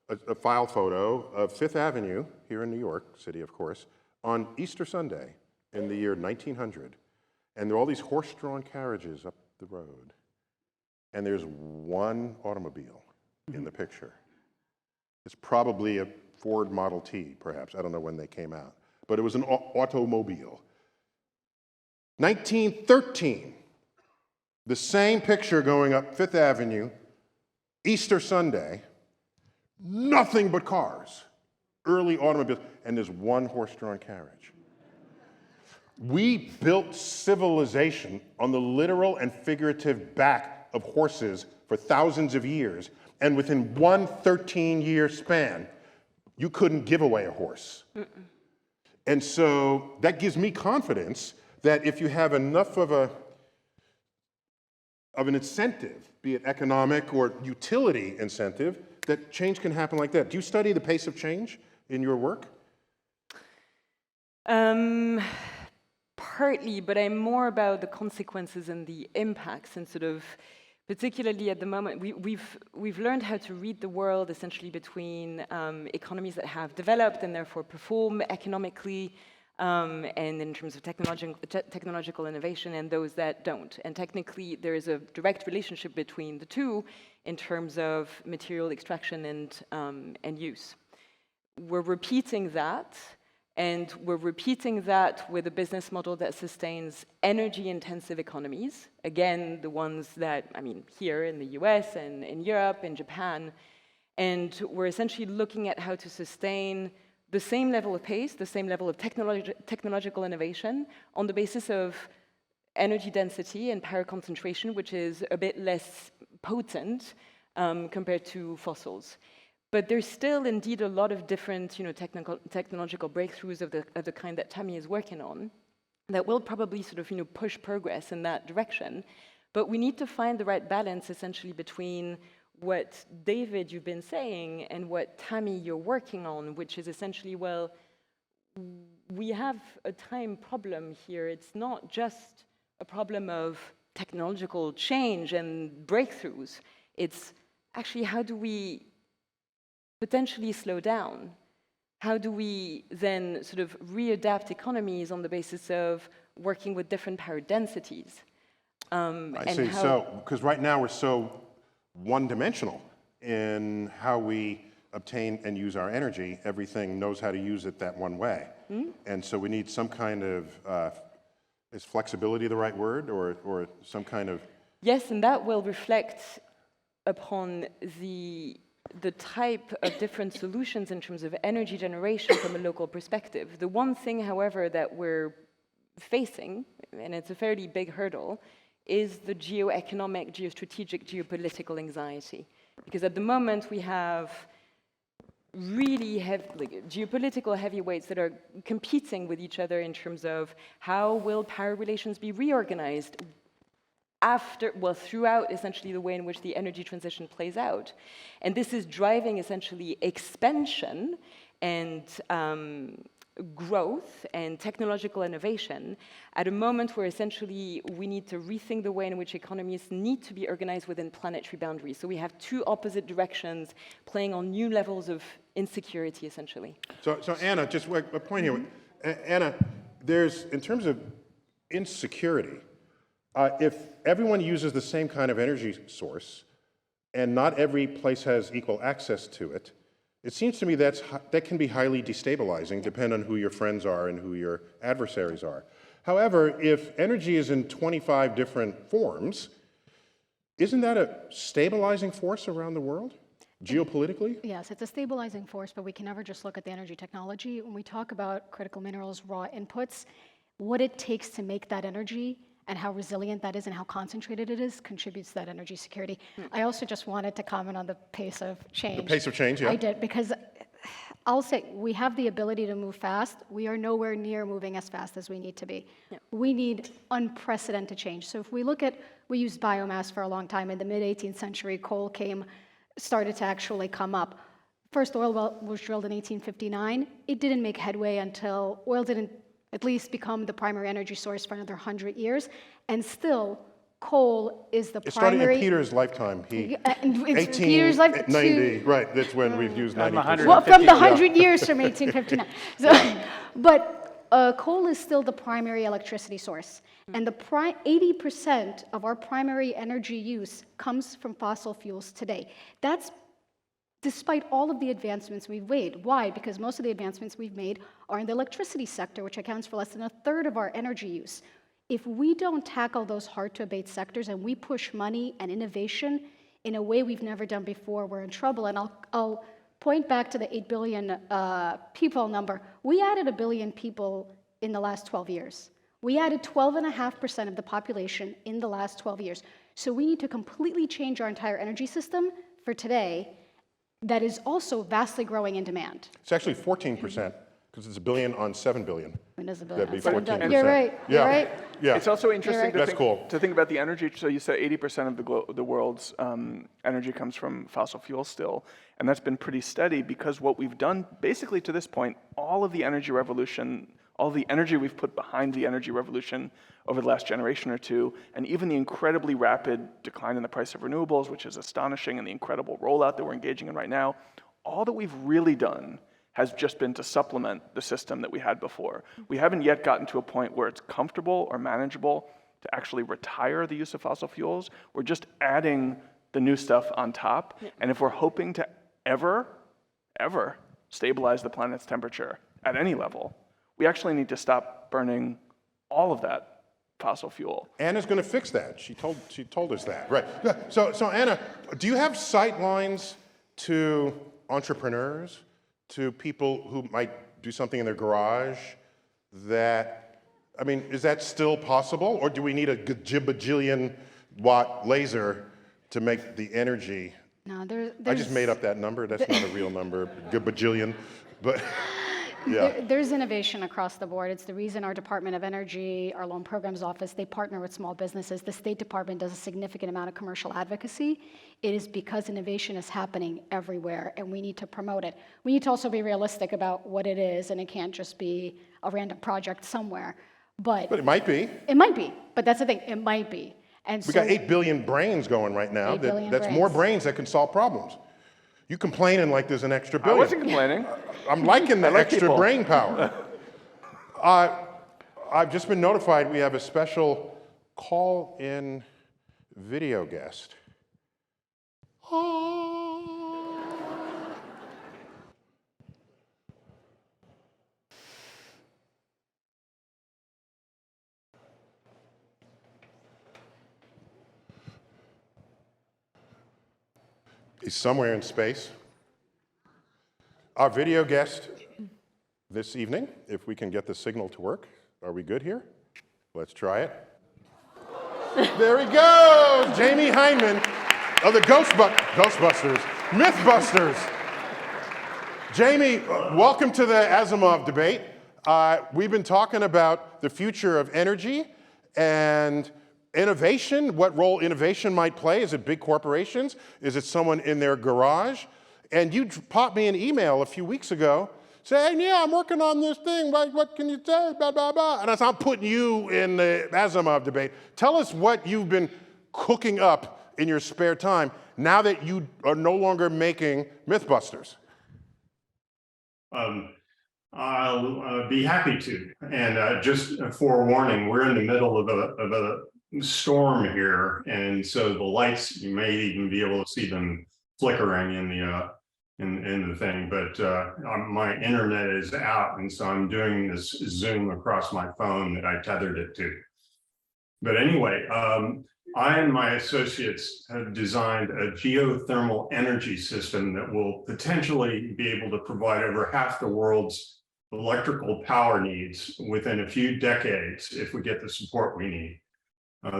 a file photo of Fifth Avenue here in New York City, of course, on Easter Sunday in the year 1900. And there are all these horse-drawn carriages up the road. And there's one automobile in the picture. It's probably a Ford Model T, perhaps. I don't know when they came out. But it was an automobile. 1913, the same picture going up Fifth Avenue, Easter Sunday, nothing but cars. early automobiles, and there's one horse-drawn carriage. We built civilization on the literal and figurative back of horses for thousands of years, and within one 13-year span, you couldn't give away a horse. And so that gives me confidence that if you have enough of an incentive, be it economic or utility incentive, that change can happen like that. Do you study the pace of change in your work? Partly, but I'm more about the consequences and the impacts, and sort of, particularly at the moment, we've learned how to read the world essentially between economies that have developed and therefore perform economically, and in terms of technological innovation, and those that don't. And technically, there is a direct relationship between the two in terms of material extraction and use. We're repeating that. And we're repeating that with a business model that sustains energy-intensive economies. Again, the ones that, here in the US and in Europe and Japan. And we're essentially looking at how to sustain the same level of pace, the same level of technological innovation on the basis of energy density and power concentration, which is a bit less potent compared to fossils. But there's still indeed a lot of different technological breakthroughs of the kind that Tammy is working on that will probably sort of push progress in that direction. But we need to find the right balance essentially between what, David, you've been saying and what, Tammy, you're working on, which is essentially, well, we have a time problem here. It's not just a problem of technological change and breakthroughs. It's actually, how do we potentially slow down? How do we then sort of readapt economies on the basis of working with different power densities? I see. So, because right now we're so one-dimensional in how we obtain and use our energy, everything knows how to use it that one way. And so we need some kind of, is flexibility the right word, or some kind of... Yes, and that will reflect upon the type of different solutions in terms of energy generation from a local perspective. The one thing, however, that we're facing, and it's a fairly big hurdle, is the geoeconomic, geostrategic, geopolitical anxiety. Because at the moment we have really geopolitical heavyweights that are competing with each other in terms of how will power relations be reorganized throughout essentially the way in which the energy transition plays out. And this is driving essentially expansion and growth and technological innovation at a moment where essentially we need to rethink the way in which economies need to be organized within planetary boundaries. So we have two opposite directions playing on new levels of insecurity, essentially. So Anna, just a point here. Anna, there's, in terms of insecurity, if everyone uses the same kind of energy source, and not every place has equal access to it, it seems to me that can be highly destabilizing, depending on who your friends are and who your adversaries are. However, if energy is in 25 different forms, isn't that a stabilizing force around the world, geopolitically? Yes, it's a stabilizing force, but we can never just look at the energy technology. When we talk about critical minerals, raw inputs, what it takes to make that energy and how resilient that is and how concentrated it is contributes to that energy security. I also just wanted to comment on the pace of change. The pace of change, yeah. I did, because I'll say we have the ability to move fast. We are nowhere near moving as fast as we need to be. Yeah. We need unprecedented change. So if we look at, we used biomass for a long time. In the mid-18th century, coal started to actually come up. First oil well was drilled in 1859. It didn't make headway until oil didn't at least become the primary energy source for another 100 years, and still, coal is the primary... It started in Peter's lifetime. It's Peter's lifetime. 1890, right, that's when we've used 90%. Well, from the 100 years from 1859. But coal is still the primary electricity source, and the 80% of our primary energy use comes from fossil fuels today. That's despite all of the advancements we've made. Why? Because most of the advancements we've made are in the electricity sector, which accounts for less than a third of our energy use. If we don't tackle those hard-to-abate sectors and we push money and innovation in a way we've never done before, we're in trouble. And I'll point back to the 8 billion people number. We added 1 billion people in the last 12 years. We added 12.5% of the population in the last 12 years. So we need to completely change our entire energy system for today that is also vastly growing in demand. It's actually 14%, because it's 1 billion on 7 billion. When does a That'd billion? be on 7 14%. You're right. Yeah. You're right. Yeah. It's also interesting That's to think about the energy. So you said 80% of the world's energy comes from fossil fuels still, and that's been pretty steady because what we've done basically to this point, all of the energy revolution, all the energy we've put behind the energy revolution over the last generation or two, and even the incredibly rapid decline in the price of renewables, which is astonishing, and the incredible rollout that we're engaging in right now, all that we've really done has just been to supplement the system that we had before. We haven't yet gotten to a point where it's comfortable or manageable to actually retire the use of fossil fuels. We're just adding the new stuff on top. And if we're hoping to ever stabilize the planet's temperature at any level, we actually need to stop burning all of that fossil fuel. Anna's going to fix that. She told us that. Right. So Anna, do you have sight lines to entrepreneurs, to people who might do something in their garage that, I mean, is that still possible? Or do we need a gajillion watt laser to make the energy? No, there's I just made up that number. That's not a real number, gajillion, but yeah. There's innovation across the board. It's the reason our Department of Energy, our Loan Programs Office, they partner with small businesses. The State Department does a significant amount of commercial advocacy. It is because innovation is happening everywhere, and we need to promote it. We need to also be realistic about what it is, and it can't just be a random project somewhere. But it might be. It might be, but that's the thing, it might be. And We got 8 billion brains going right now. 8 billion That's more brains that can solve problems. You complaining like there's an extra billion. I wasn't complaining. I'm liking the like extra people. brain power. I've just been notified we have a special call-in video guest. He's somewhere in space. Our video guest this evening, if we can get the signal to work. Are we good here? Let's try it. There he goes! Jamie Hyneman of the Ghostbusters, Mythbusters. Jamie, welcome to the Asimov debate. We've been talking about the future of energy and innovation, what role innovation might play. Is it big corporations? Is it someone in their garage? And you popped me an email a few weeks ago saying, yeah, I'm working on this thing, what can you say, blah, blah, blah. And I'm putting you in the Asimov debate. Tell us what you've been cooking up in your spare time now that you are no longer making Mythbusters. I'll be happy to. And just a forewarning, we're in the middle of a storm here, and so the lights, you may even be able to see them flickering in the thing, but my internet is out, and so I'm doing this Zoom across my phone that I tethered it to. But anyway, I and my associates have designed a geothermal energy system that will potentially be able to provide over half the world's electrical power needs within a few decades if we get the support we need.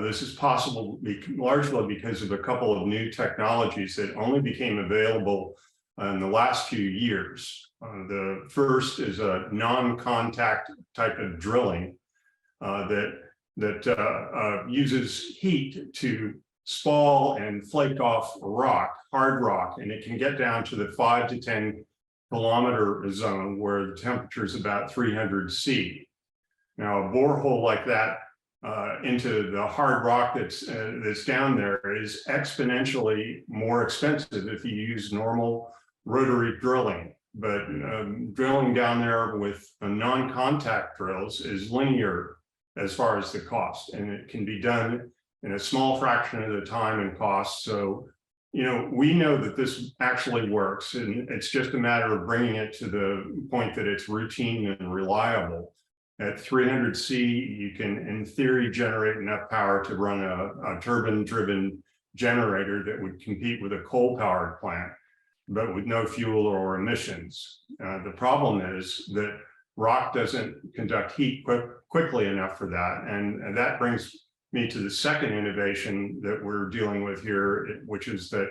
This is possible largely because of a couple of new technologies that only became available in the last few years. The first is a non-contact type of drilling that uses heat to spall and flake off rock, hard rock, and it can get down to the 5 to 10 kilometer zone where the temperature is about 300 C. Now, a borehole like that into the hard rock that's down there is exponentially more expensive if you use normal rotary drilling. But drilling down there with non-contact drills is linear as far as the cost, and it can be done in a small fraction of the time and cost. So, we know that this actually works, and it's just a matter of bringing it to the point that it's routine and reliable. At 300 C, you can, in theory, generate enough power to run a turbine-driven generator that would compete with a coal-powered plant. but with no fuel or emissions. The problem is that rock doesn't conduct heat quickly enough for that. And that brings me to the second innovation that we're dealing with here, which is that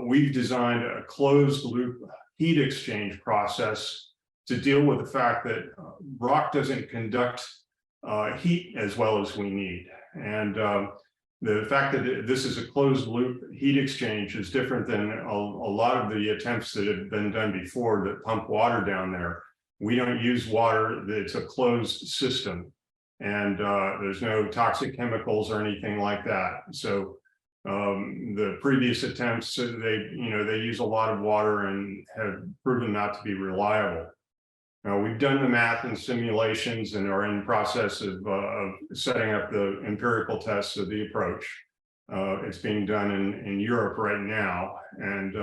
we've designed a closed loop heat exchange process to deal with the fact that rock doesn't conduct heat as well as we need. And the fact that this is a closed loop heat exchange is different than a lot of the attempts that have been done before that pump water down there. We don't use water, it's a closed system, and there's no toxic chemicals or anything like that. So the previous attempts, they use a lot of water and have proven not to be reliable. Now, we've done the math and simulations and are in the process of setting up the empirical tests of the approach. It's being done in Europe right now. And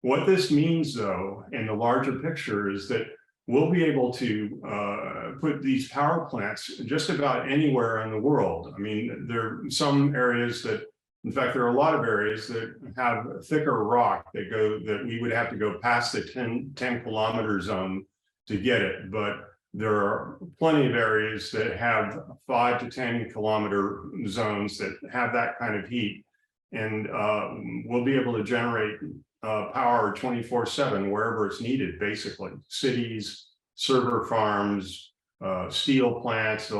what this means, though, in the larger picture is that we'll be able to put these power plants just about anywhere in the world. I mean, there are some areas that, in fact, there are a lot of areas that have thicker rock that we would have to go past the 10 kilometer zone to get it, but there are plenty of areas that have 5 to 10 kilometer zones that have that kind of heat, and we'll be able to generate power 24/7 wherever it's needed, basically. Cities, server farms, steel plants,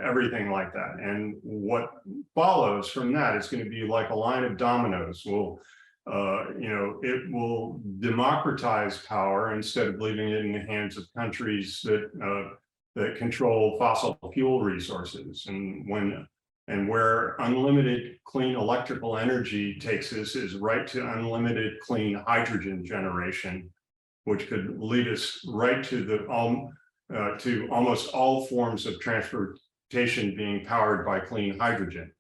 everything like that. And what follows from that is going to be like a line of dominoes. It will democratize power instead of leaving it in the hands of countries that control fossil fuel resources. And where unlimited clean electrical energy takes us is right to unlimited clean hydrogen generation, which could lead us right to almost all forms of transportation being powered by clean hydrogen.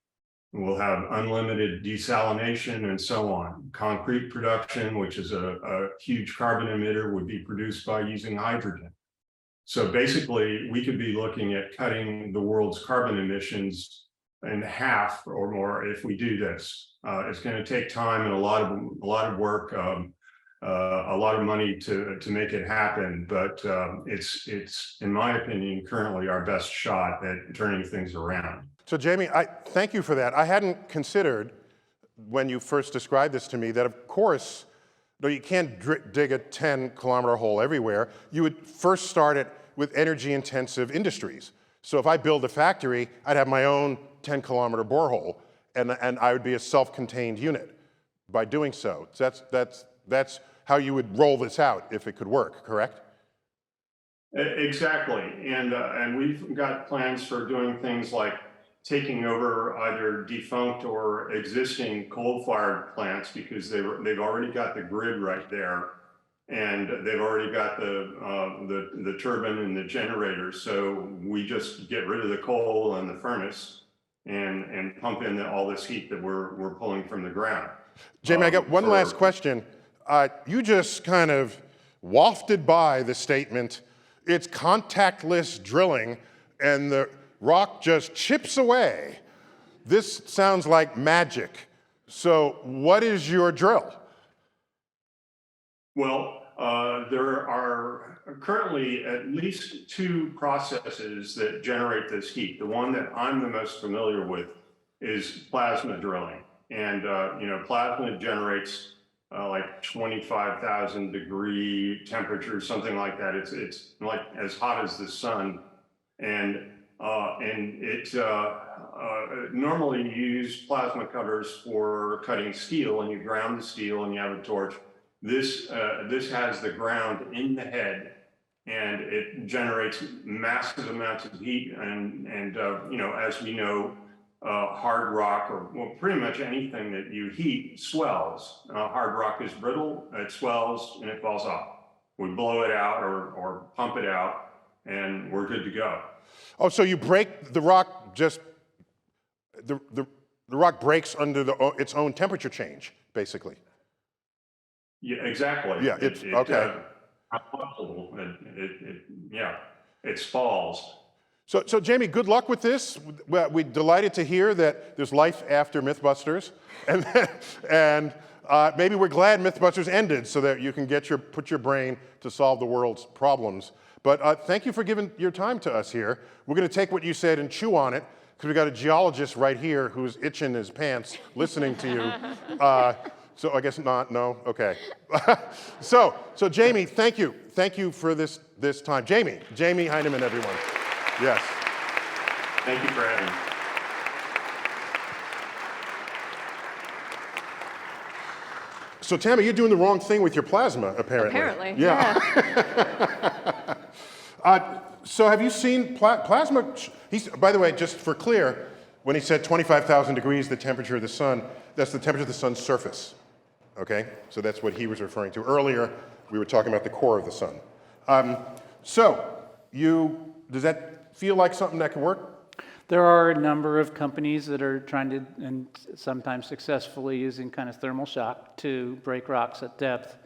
We'll have unlimited desalination and so on. Concrete production, which is a huge carbon emitter, would be produced by using hydrogen. So basically, we could be looking at cutting the world's carbon emissions in half or more if we do this. It's going to take time and a lot of work, a lot of money to make it happen. But it's in my opinion currently our best shot at turning things around. So Jamie, I thank you for that. I hadn't considered when you first described this to me that, of course, though you can't dig a 10-kilometer hole everywhere, you would first start it with energy-intensive industries. So if I build a factory, I'd have my own 10-kilometer borehole, and I would be a self-contained unit by doing so. That's how you would roll this out if it could work, correct? Exactly, and we've got plans for doing things like taking over either defunct or existing coal-fired plants because they've already got the grid right there, and they've already got the turbine and the generator. So we just get rid of the coal and the furnace and pump in all this heat that we're pulling from the ground. Jamie, I got one last question. You just kind of wafted by the statement, it's contactless drilling, and the rock just chips away. This sounds like magic. So what is your drill? Well, there are currently at least 2 processes that generate this heat. The one that I'm the most familiar with is plasma drilling. And, plasma generates like 25,000 degree temperature, something like that. It's like as hot as the sun. And it normally you use plasma cutters for cutting steel, and you ground the steel and you have a torch. This has the ground in the head, and it generates massive amounts of heat. And as we know, hard rock, or pretty much anything that you heat, swells. Hard rock is brittle, it swells, and it falls off. We blow it out or pump it out, and we're good to go. Oh, so you break the rock, the rock breaks under its own temperature change, basically. Yeah, exactly. Yeah, okay. It falls. So Jamie, good luck with this. We're delighted to hear that there's life after Mythbusters, and maybe we're glad Mythbusters ended so that you can put your brain to solve the world's problems. But thank you for giving your time to us here. We're going to take what you said and chew on it, because we've got a geologist right here who's itching his pants listening to you. So I guess not, no, okay. So Jamie, thank you. Thank you for this time. Jamie Heinemann, everyone. Yes. Thank you for having me. So Tammy, you're doing the wrong thing with your plasma, apparently. Apparently, yeah. So have you seen plasma? By the way, just for clear, when he said 25,000 degrees, the temperature of the sun, that's the temperature of the sun's surface. Okay? So that's what he was referring to. Earlier, we were talking about the core of the sun. Does that feel like something that could work? There are a number of companies that are trying to, and sometimes successfully, using kind of thermal shock to break rocks at depth.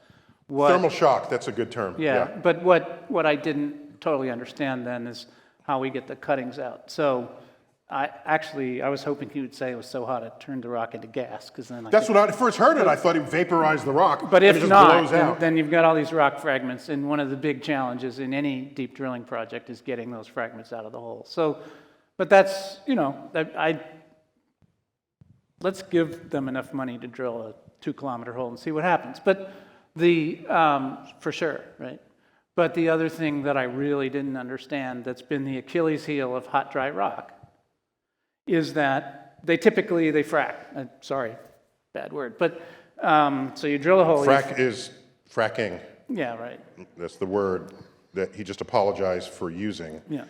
Thermal shock, that's a good term. Yeah, but what I didn't totally understand then is how we get the cuttings out. So I was hoping he would say it was so hot it turned the rock into gas, because then that's when I first heard it. I thought he vaporized the rock. But if it just not, blows out. then you've got all these rock fragments, and one of the big challenges in any deep drilling project is getting those fragments out of the hole. So, but that's, let's give them enough money to drill a 2-kilometer hole and see what happens. But for sure, right? But the other thing that I really didn't understand, that's been the Achilles heel of hot, dry rock, is that they frack. Sorry, bad word. But so you drill a hole. Frack is fracking. Yeah, right. That's the word that he just apologized for using. Yeah.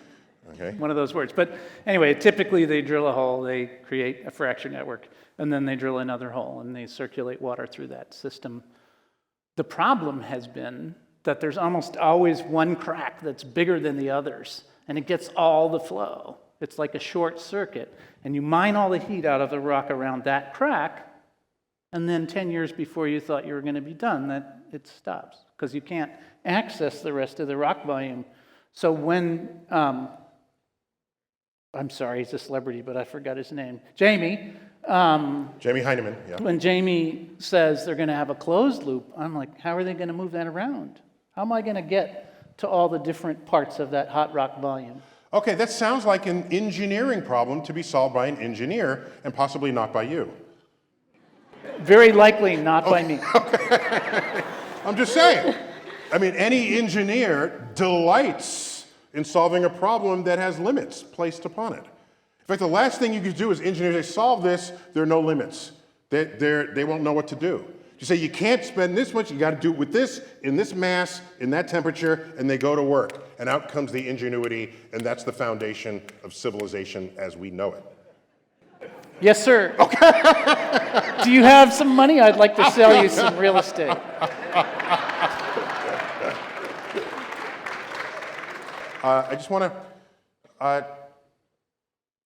Okay. One of those words. But anyway, typically they drill a hole, they create a fracture network, and then they drill another hole, and they circulate water through that system. The problem has been that there's almost always one crack that's bigger than the others, and it gets all the flow. It's like a short circuit, and you mine all the heat out of the rock around that crack, and then 10 years before you thought you were going to be done, that it stops, because you can't access the rest of the rock volume. So when, I'm sorry, he's a celebrity, but I forgot his name. Jamie Heinemann, yeah. When Jamie says they're going to have a closed loop, I'm like, how are they going to move that around? How am I going to get to all the different parts of that hot rock volume? Okay, that sounds like an engineering problem to be solved by an engineer and possibly not by you. Very likely not by me. Okay. I'm just saying. I mean, any engineer delights in solving a problem that has limits placed upon it. In fact, the last thing you could do as engineers, they solve this, there are no limits. They won't know what to do. You say, you can't spend this much, you got to do it with this, in this mass, in that temperature, and they go to work. And out comes the ingenuity, and that's the foundation of civilization as we know it. Yes, sir. Okay. Do you have some money? I'd like to sell you some real estate. I just want to,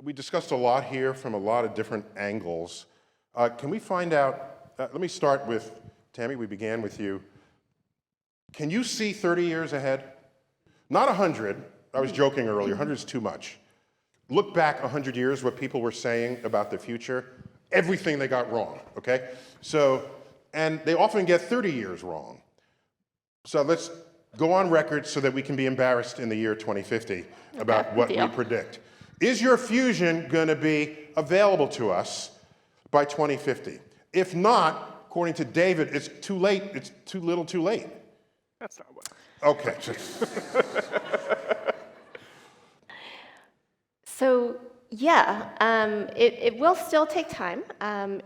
we discussed a lot here from a lot of different angles. Can we find out, let me start with, Tammy, we began with you. Can you see 30 years ahead? Not 100, I was joking earlier, 100 is too much. Look back 100 years, what people were saying about the future, everything they got wrong, okay? So, and they often get 30 years wrong. So let's go on record so that we can be embarrassed in the year 2050 about what we predict. Is your fusion going to be available to us by 2050? If not, according to David, it's too late, it's too little too late. That's not what. Okay. So yeah, it will still take time.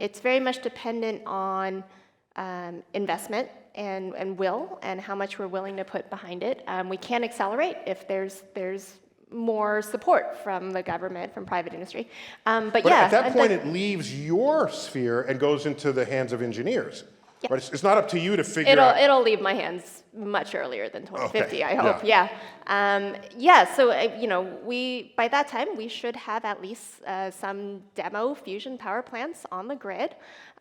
It's very much dependent on investment and will, and how much we're willing to put behind it. We can accelerate if there's more support from the government, from private industry. But yeah, at that point, it leaves your sphere and goes into the hands of engineers. Yeah. Right? It's not up to you to figure out. It'll leave my hands much earlier than 2050, Okay. I hope. Yeah. So by that time we should have at least some demo fusion power plants on the grid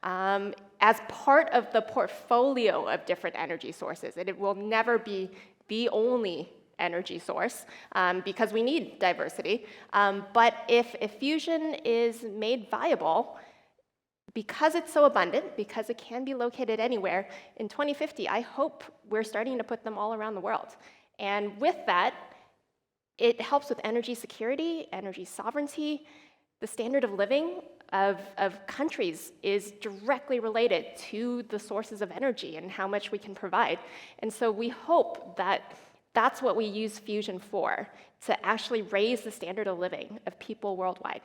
as part of the portfolio of different energy sources. And it will never be the only energy source because we need diversity. But if fusion is made viable, because it's so abundant, because it can be located anywhere, in 2050, I hope we're starting to put them all around the world. And with that, it helps with energy security, energy sovereignty. The standard of living of countries is directly related to the sources of energy and how much we can provide. And so we hope that that's what we use fusion for, to actually raise the standard of living of people worldwide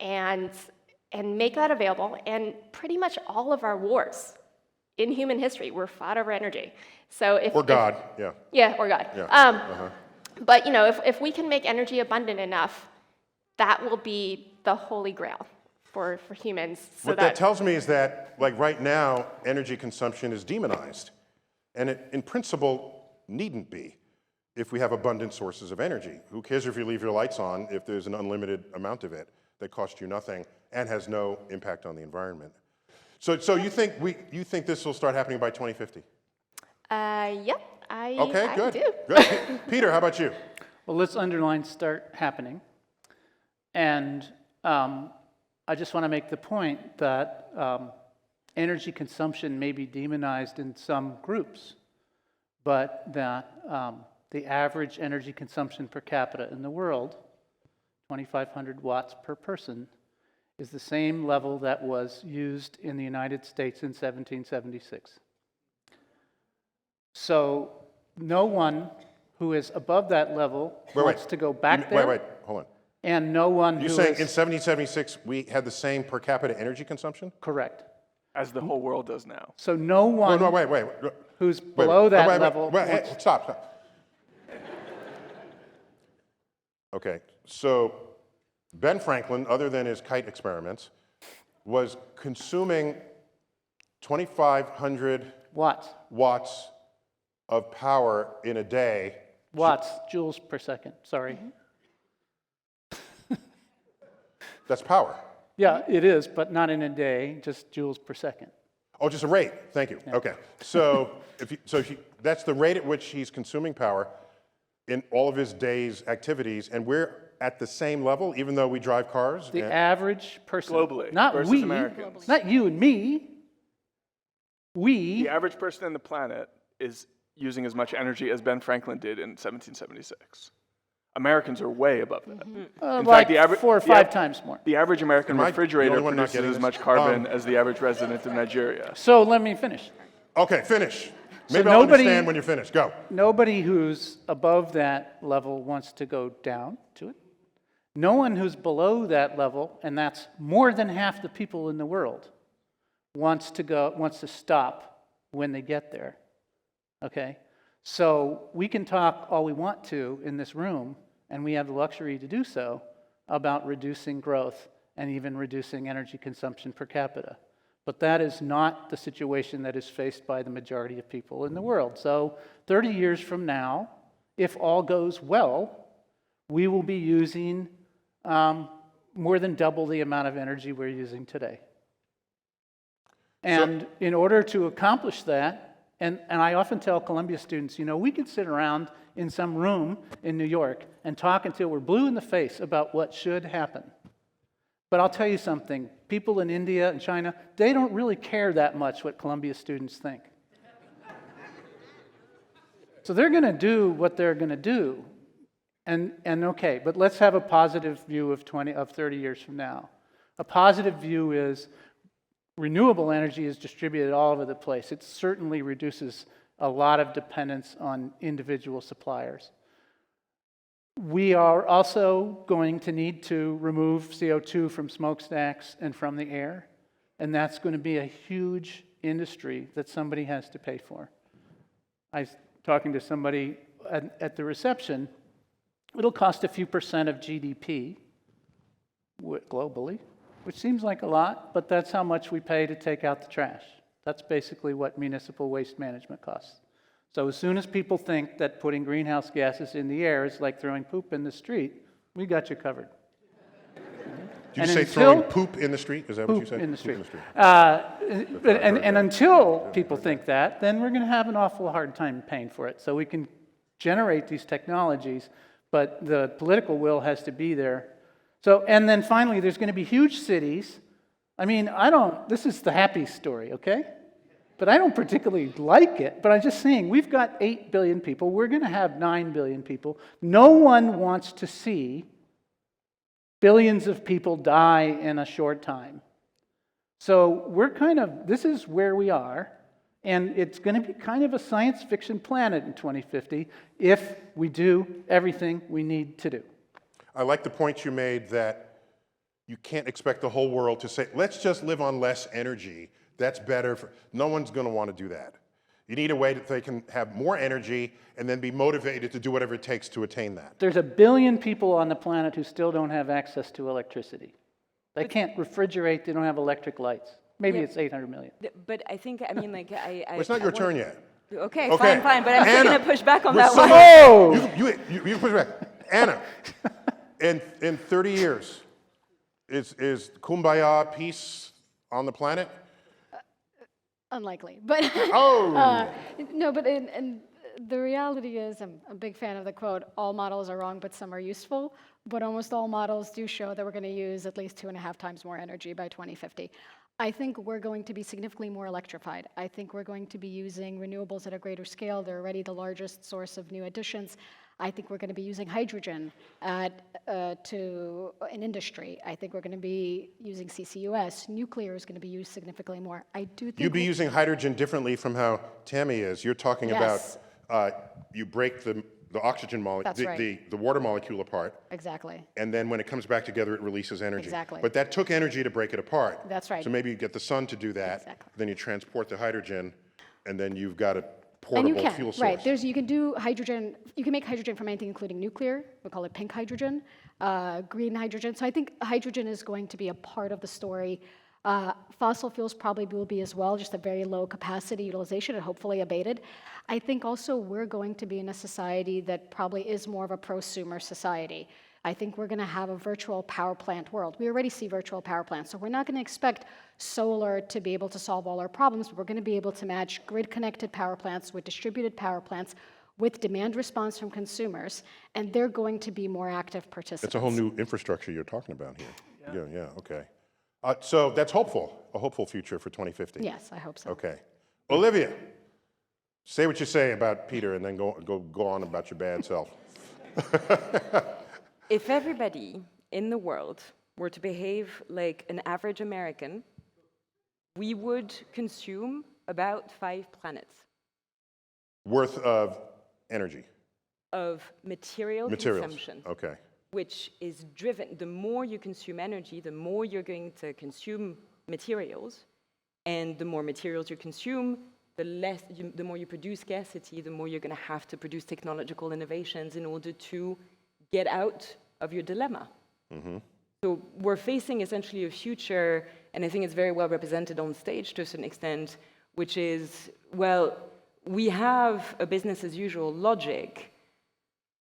and make that available. And pretty much all of our wars in human history were fought over energy. So Or God, yeah. Yeah, or God. Yeah. But if we can make energy abundant enough, that will be the holy grail for humans. So What that tells me is that, like right now, energy consumption is demonized. And it, in principle, needn't be if we have abundant sources of energy. Who cares if you leave your lights on if there's an unlimited amount of it that costs you nothing and has no impact on the environment? So you think this will start happening by 2050? Yep, I Good. do. Good. Peter, how about you? Well, let's underline start happening. And I just want to make the point that energy consumption may be demonized in some groups, but that the average energy consumption per capita in the world, 2,500 watts per person, is the same level that was used in the United States in 1776. So no one who is above that level wants to go back there. Wait, hold on. And no one You're saying in 1776 we had the same per capita energy consumption? Correct. As the whole world does now. So no one Wait. who's below that level Hey, stop. Okay, so Ben Franklin, other than his kite experiments, was consuming 2,500 watts of power in a day. Watts, joules per second, sorry. That's power. Yeah, it is, but not in a day, just joules per second. Oh, just a rate. Thank you. Yeah. Okay, so that's the rate at which he's consuming power in all of his day's activities, and we're at the same level, even though we drive cars. The average person, globally, not versus we, Americans. not you and me. The average person on the planet is using as much energy as Ben Franklin did in 1776. Americans are way above that. In fact, the 4 or 5 times more. The average American refrigerator produces as much carbon as the average resident of Nigeria. So let me finish. Okay, finish. Maybe So I'll understand when you're finished. Go. Nobody who's above that level wants to go down to it. No one who's below that level, and that's more than half the people in the world, wants to stop when they get there. Okay? So we can talk all we want to in this room, and we have the luxury to do so, about reducing growth and even reducing energy consumption per capita. But that is not the situation that is faced by the majority of people in the world. So 30 years from now, if all goes well, we will be using more than double the amount of energy we're using today. And in order to accomplish that, and I often tell Columbia students, we could sit around in some room in New York and talk until we're blue in the face about what should happen. But I'll tell you something, people in India and China, they don't really care that much what Columbia students think. So they're going to do what they're going to do. And okay, but let's have a positive view of 30 years from now. A positive view is renewable energy is distributed all over the place. It certainly reduces a lot of dependence on individual suppliers. We are also going to need to remove CO2 from smokestacks and from the air, and that's going to be a huge industry that somebody has to pay for. I was talking to somebody at the reception. It'll cost a few percent of GDP globally, which seems like a lot, but that's how much we pay to take out the trash. That's basically what municipal waste management costs. So as soon as people think that putting greenhouse gases in the air is like throwing poop in the street, we got you covered. Did you say throwing poop in the street? Is that what you said? In the street. And until people think that, then we're going to have an awful hard time paying for it. So we can generate these technologies, but the political will has to be there. So, and then finally, there's going to be huge cities I mean, this is the happy story, okay? But I don't particularly like it, but I'm just saying, we've got 8 billion people, we're going to have 9 billion people. No one wants to see billions of people die in a short time. So this is where we are, and it's going to be kind of a science fiction planet in 2050 if we do everything we need to do. I like the point you made that you can't expect the whole world to say, let's just live on less energy. That's better. No one's going to want to do that. You need a way that they can have more energy and then be motivated to do whatever it takes to attain that. There's 1 billion people on the planet who still don't have access to electricity. They can't refrigerate, they don't have electric lights. Maybe it's 800 million. But I think, I mean, like, Well, it's not your turn yet. Okay, Okay. fine, but I'm still Anna, going to push back on we're that so- one. Oh! You push back. Anna, in 30 years, is kumbaya peace on the planet? Unlikely, but Oh! no, but and the reality is, I'm a big fan of the quote, all models are wrong, but some are useful. But almost all models do show that we're going to use at least 2.5 times more energy by 2050. I think we're going to be significantly more electrified. I think we're going to be using renewables at a greater scale. They're already the largest source of new additions. I think we're going to be using hydrogen in industry. I think we're going to be using CCUS. Nuclear is going to be used significantly more. I do think You'd be using hydrogen differently from how Tammy is. You're talking Yes. about you break the oxygen molecule, That's right. the water molecule apart, exactly. and then when it comes back together, it releases energy. Exactly. But that took energy to break it apart. That's right. So maybe you get the sun to do that, Exactly. then you transport the hydrogen, and then you've got a And you portable can, fuel source. right? You can do hydrogen. You can make hydrogen from anything, including nuclear. We call it pink hydrogen, green hydrogen. So I think hydrogen is going to be a part of the story. Fossil fuels probably will be as well, just a very low capacity utilization and hopefully abated. I think also we're going to be in a society that probably is more of a prosumer society. I think we're going to have a virtual power plant world. We already see virtual power plants, so we're not going to expect solar to be able to solve all our problems, but we're going to be able to match grid-connected power plants with distributed power plants with demand response from consumers, and they're going to be more active participants. It's a whole new infrastructure you're talking about here. Yeah, okay. So that's hopeful, a hopeful future for 2050. Yes, I hope so. Okay. Olivia, say what you say about Peter and then go on about your bad self. If everybody in the world were to behave like an average American, we would consume about 5 planets Worth of energy. of material Materials. consumption, Okay. which is driven. The more you consume energy, the more you're going to consume materials, and the more materials you consume, the more you produce scarcity, the more you're going to have to produce technological innovations in order to get out of your dilemma. Mm-hmm. So we're facing essentially a future, and I think it's very well represented on stage to a certain extent, which is, well, we have a business as usual logic,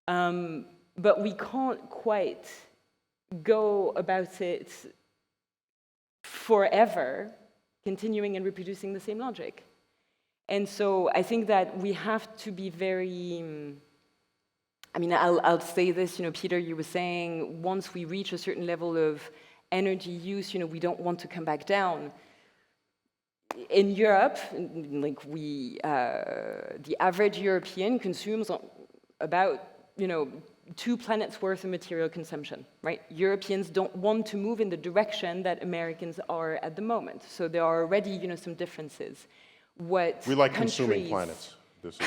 but we can't quite go about it forever, continuing and reproducing the same logic. And so I think that we have to be very, I'll say this, Peter, you were saying, once we reach a certain level of energy use, we don't want to come back down. In Europe, the average European consumes about, 2 planets worth of material consumption, right? Europeans don't want to move in the direction that Americans are at the moment. So there are already, some differences. We like consuming planets. This is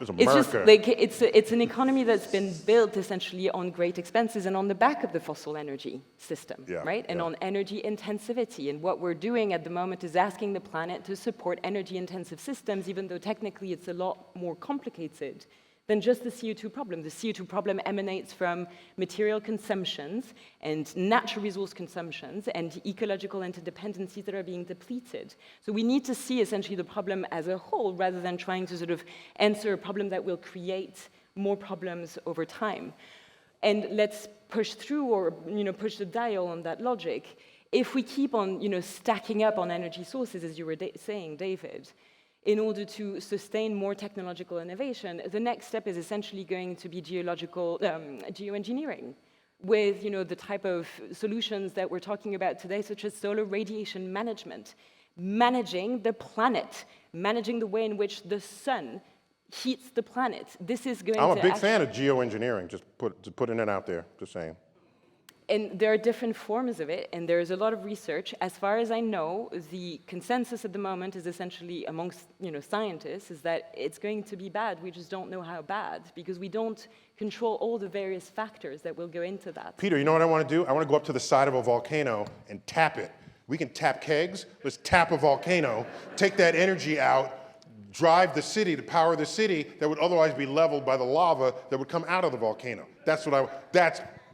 America. It's just it's an economy that's been built essentially on great expenses and on the back of the fossil energy system, right? And on energy intensivity. And what we're doing at the moment is asking the planet to support energy intensive systems, even though technically it's a lot more complicated than just the CO2 problem. The CO2 problem emanates from material consumptions and natural resource consumptions and ecological interdependencies that are being depleted. So we need to see essentially the problem as a whole rather than trying to sort of answer a problem that will create more problems over time. And let's push through or push the dial on that logic. If we keep on stacking up on energy sources, as you were saying, David, in order to sustain more technological innovation, the next step is essentially going to be geoengineering, with the type of solutions that we're talking about today, such as solar radiation management, managing the planet, managing the way in which the sun heats the planet. This is going to I'm a big fan of geoengineering, just putting it out there, just saying. And there are different forms of it, and there's a lot of research. As far as I know, the consensus at the moment is essentially amongst scientists is that it's going to be bad. We just don't know how bad, because we don't control all the various factors that will go into that. Peter, you know what I want to do? I want to go up to the side of a volcano and tap it. We can tap kegs. Let's tap a volcano, take that energy out, drive the city to power the city that would otherwise be leveled by the lava that would come out of the volcano. That's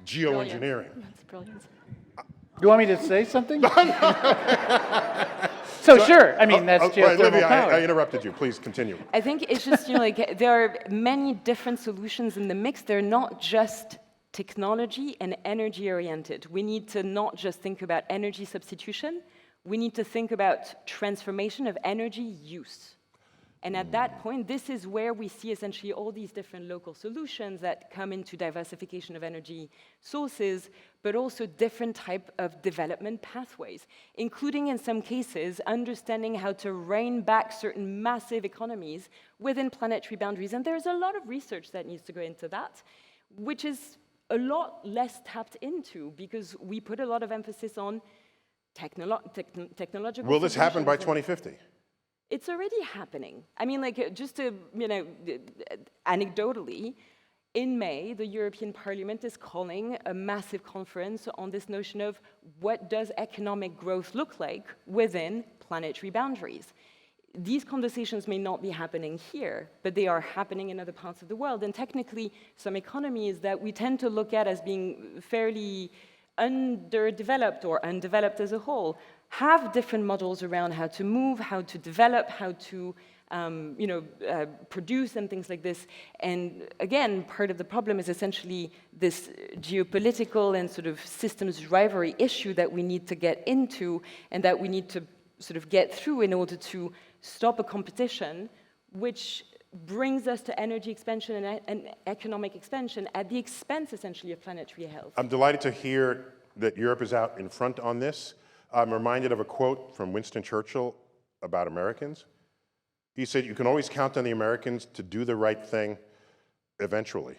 geoengineering. That's brilliant. You want me to say something? So sure, I mean, that's geothermal Olivia, power. I interrupted you. Please continue. I think it's just, there are many different solutions in the mix. They're not just technology and energy oriented. We need to not just think about energy substitution. We need to think about transformation of energy use. And at that point, this is where we see essentially all these different local solutions that come into diversification of energy sources, but also different type of development pathways, including in some cases, understanding how to rein back certain massive economies within planetary boundaries. And there's a lot of research that needs to go into that, which is a lot less tapped into because we put a lot of emphasis on technological Will this happen by solutions. 2050? It's already happening. I mean, just to, anecdotally, in May, the European Parliament is calling a massive conference on this notion of what does economic growth look like within planetary boundaries. These conversations may not be happening here, but they are happening in other parts of the world. And technically, some economies that we tend to look at as being fairly underdeveloped or undeveloped as a whole have different models around how to move, how to develop, how to produce and things like this. And again, part of the problem is essentially this geopolitical and sort of systems rivalry issue that we need to get into and that we need to sort of get through in order to stop a competition which brings us to energy expansion and economic expansion at the expense, essentially, of planetary health. I'm delighted to hear that Europe is out in front on this. I'm reminded of a quote from Winston Churchill about Americans. He said, "You can always count on the Americans to do the right thing eventually."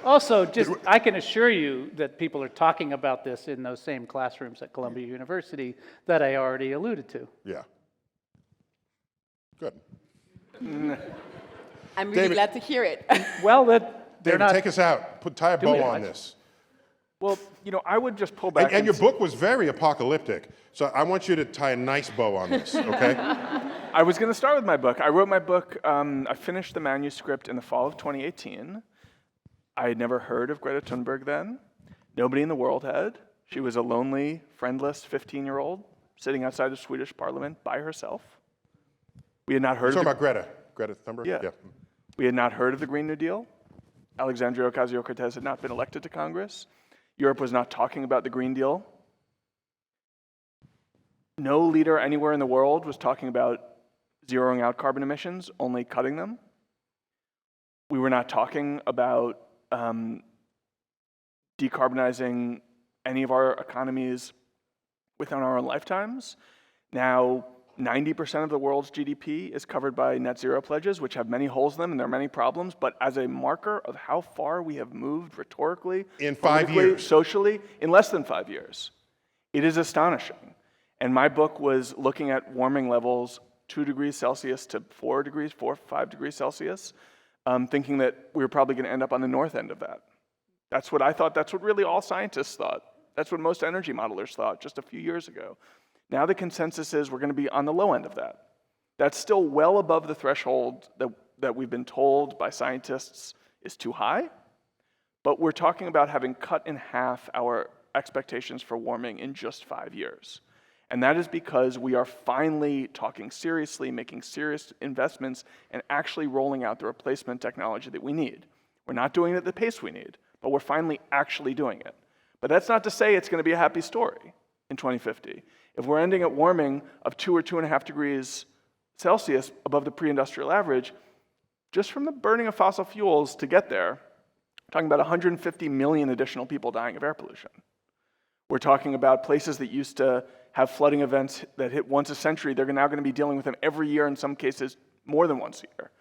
Also, I can assure you that people are talking about this in those same classrooms at Columbia University that I already alluded to. Yeah. Good. I'm really David- glad to hear it. Well, they're David, not. take us out. Tie a bow doing on much. this. Well, I would just pull back. And your book was very apocalyptic, so I want you to tie a nice bow on this, okay? I was going to start with my book. I wrote my book, I finished the manuscript in the fall of 2018. I had never heard of Greta Thunberg then. Nobody in the world had. She was a lonely, friendless 15-year-old sitting outside the Swedish parliament by herself. We had not heard You're of talking about Greta Thunberg? Yeah. We had not heard of the Green New Deal. Alexandria Ocasio-Cortez had not been elected to Congress. Europe was not talking about the Green Deal. No leader anywhere in the world was talking about zeroing out carbon emissions, only cutting them. We were not talking about decarbonizing any of our economies within our own lifetimes. Now, 90% of the world's GDP is covered by net zero pledges, which have many holes in them and there are many problems, but as a marker of how far we have moved rhetorically, In 5 politically, years. socially, in less than 5 years, it is astonishing. And my book was looking at warming levels 2 degrees Celsius to 4 degrees, 4, 5 degrees Celsius, thinking that we were probably going to end up on the north end of that. That's what I thought. That's what really all scientists thought. That's what most energy modelers thought just a few years ago. Now the consensus is we're going to be on the low end of that. That's still well above the threshold that we've been told by scientists is too high, but we're talking about having cut in half our expectations for warming in just 5 years. And that is because we are finally talking seriously, making serious investments, and actually rolling out the replacement technology that we need. We're not doing it at the pace we need, but we're finally actually doing it. But that's not to say it's going to be a happy story in 2050. If we're ending at warming of 2 or 2.5 degrees Celsius above the pre-industrial average, just from the burning of fossil fuels to get there, talking about 150 million additional people dying of air pollution. We're talking about places that used to have flooding events that hit once a century. They're now going to be dealing with them every year, in some cases more than once a year.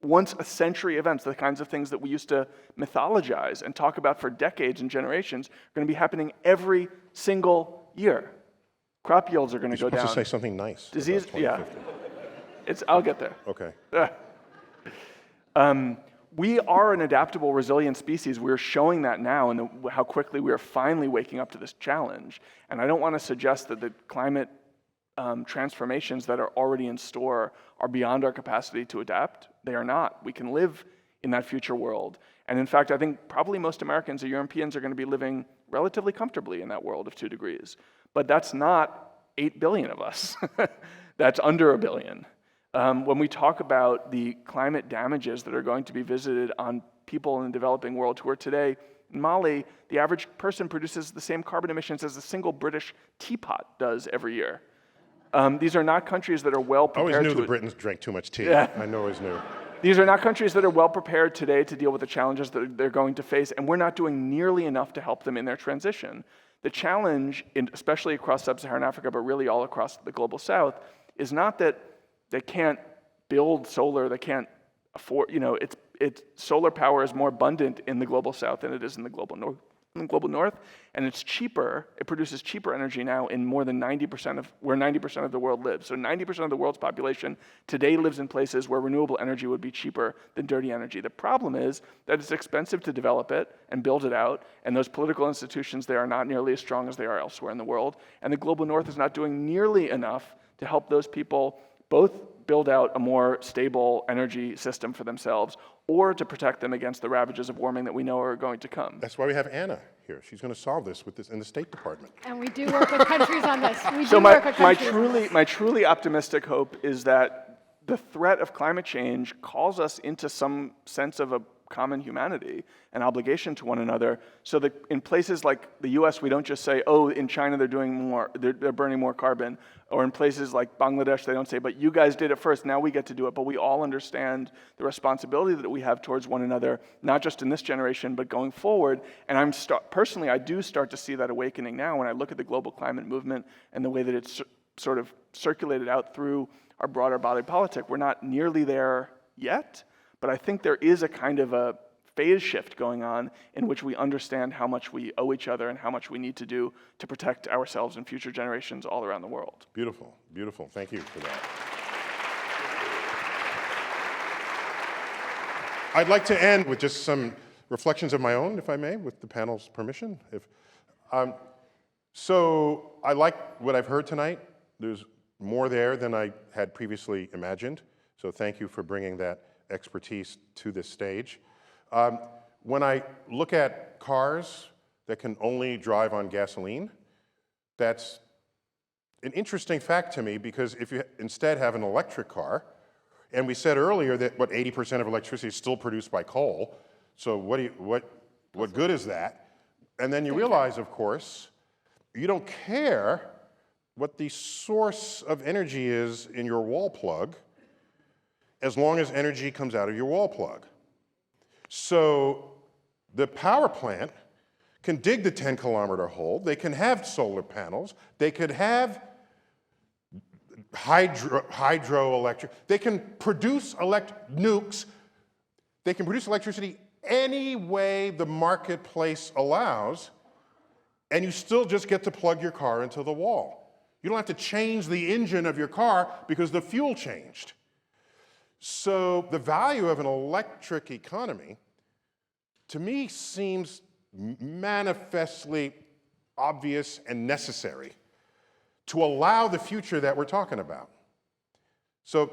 Once a century events, the kinds of things that we used to mythologize and talk about for decades and generations, are going to be happening every single year. Crop yields are going to go down. You're supposed to say something nice. Disease, yeah. I'll get there. Okay. We are an adaptable, resilient species. We're showing that now, and how quickly we are finally waking up to this challenge. And I don't want to suggest that the climate transformations that are already in store are beyond our capacity to adapt. They are not. We can live in that future world. And in fact, I think probably most Americans or Europeans are going to be living relatively comfortably in that world of 2 degrees. But that's not 8 billion of us. That's under 1 billion. When we talk about the climate damages that are going to be visited on people in the developing world who are today, in Mali, the average person produces the same carbon emissions as a single British teapot does every year. These are not countries that are well prepared. I always knew the Britons drank too much tea. Yeah. I always knew. These are not countries that are well prepared today to deal with the challenges that they're going to face, and we're not doing nearly enough to help them in their transition. The challenge, especially across sub-Saharan Africa, but really all across the global south, is not that they can't build solar, they can't afford, solar power is more abundant in the global south than it is in the global north, and it's cheaper, it produces cheaper energy now in more than 90% of, where 90% of the world lives. So 90% of the world's population today lives in places where renewable energy would be cheaper than dirty energy. The problem is that it's expensive to develop it and build it out, and those political institutions there are not nearly as strong as they are elsewhere in the world, and the global north is not doing nearly enough to help those people both build out a more stable energy system for themselves, or to protect them against the ravages of warming that we know are going to come. That's why we have Anna here. She's going to solve this with this in the State Department. And we do work with countries on this. My truly optimistic hope is that the threat of climate change calls us into some sense of a common humanity and obligation to one another, so that in places like the US, we don't just say, oh, in China they're burning more carbon, or in places like Bangladesh, they don't say, but you guys did it first, now we get to do it. But we all understand the responsibility that we have towards one another, not just in this generation, but going forward. And personally, I do start to see that awakening now when I look at the global climate movement and the way that it's sort of circulated out through our broader body politic. We're not nearly there yet, but I think there is a kind of a phase shift going on in which we understand how much we owe each other and how much we need to do to protect ourselves and future generations all around the world. Beautiful, beautiful. Thank you for that. I'd like to end with just some reflections of my own, if I may, with the panel's permission. So I like what I've heard tonight. There's more there than I had previously imagined. So thank you for bringing that expertise to this stage. When I look at cars that can only drive on gasoline, that's an interesting fact to me, because if you instead have an electric car, and we said earlier that 80% of electricity is still produced by coal, so what good is that? And then you realize, of course, you don't care what the source of energy is in your wall plug, as long as energy comes out of your wall plug. So the power plant can dig the 10-kilometer hole, they can have solar panels, they could have hydroelectric, they can produce nukes, they can produce electricity any way the marketplace allows, and you still just get to plug your car into the wall. You don't have to change the engine of your car because the fuel changed. So the value of an electric economy, to me, seems manifestly obvious and necessary to allow the future that we're talking about. So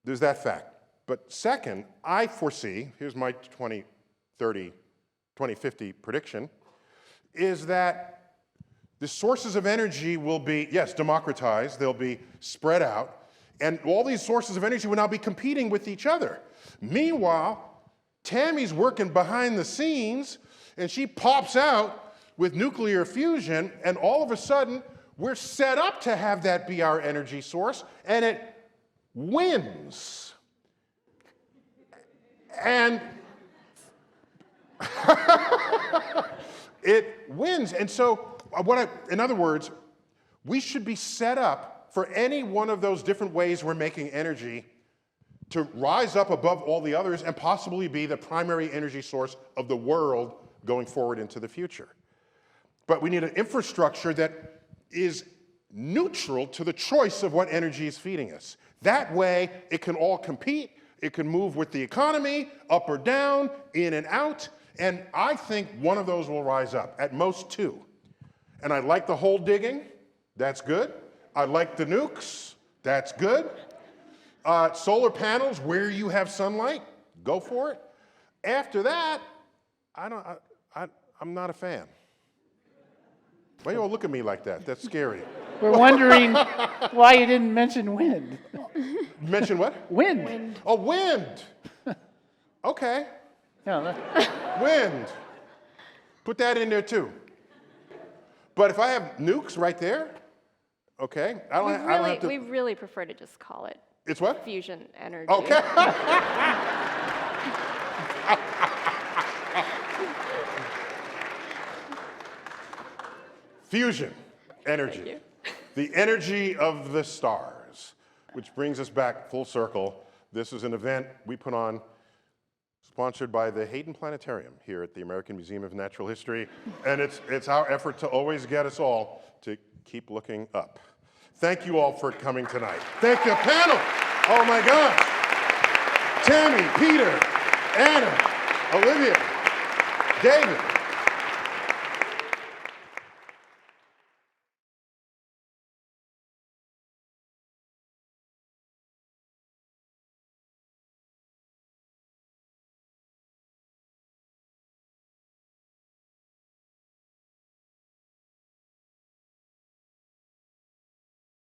there's that fact. But second, I foresee, here's my 2050 prediction, is that the sources of energy will be, yes, democratized, they'll be spread out, and all these sources of energy will now be competing with each other. Meanwhile, Tammy's working behind the scenes, and she pops out with nuclear fusion, and all of a sudden, we're set up to have that be our energy source, and it wins. And It wins. And so, in other words, we should be set up for any one of those different ways we're making energy to rise up above all the others and possibly be the primary energy source of the world going forward into the future. But we need an infrastructure that is neutral to the choice of what energy is feeding us. That way, it can all compete, it can move with the economy, up or down, in and out, and I think one of those will rise up, at most two. And I like the hole digging, that's good. I like the nukes, that's good. Solar panels, where you have sunlight, go for it. After that, I'm not a fan. Why you all look at me like that? That's scary. We're wondering why you didn't mention wind. Mention what? Wind. Oh, wind. Okay, Yeah, wind. Put that in there too. But if I have nukes right there, okay, I don't have to. We really prefer to just call it It's what? fusion energy. Okay. Fusion energy. The energy of the stars, which brings us back full circle. This is an event we put on, sponsored by the Hayden Planetarium here at the American Museum of Natural History, and it's our effort to always get us all to keep looking up. Thank you all for coming tonight. Thank the panel. Oh my gosh. Tammy, Peter, Anna, Olivia, David.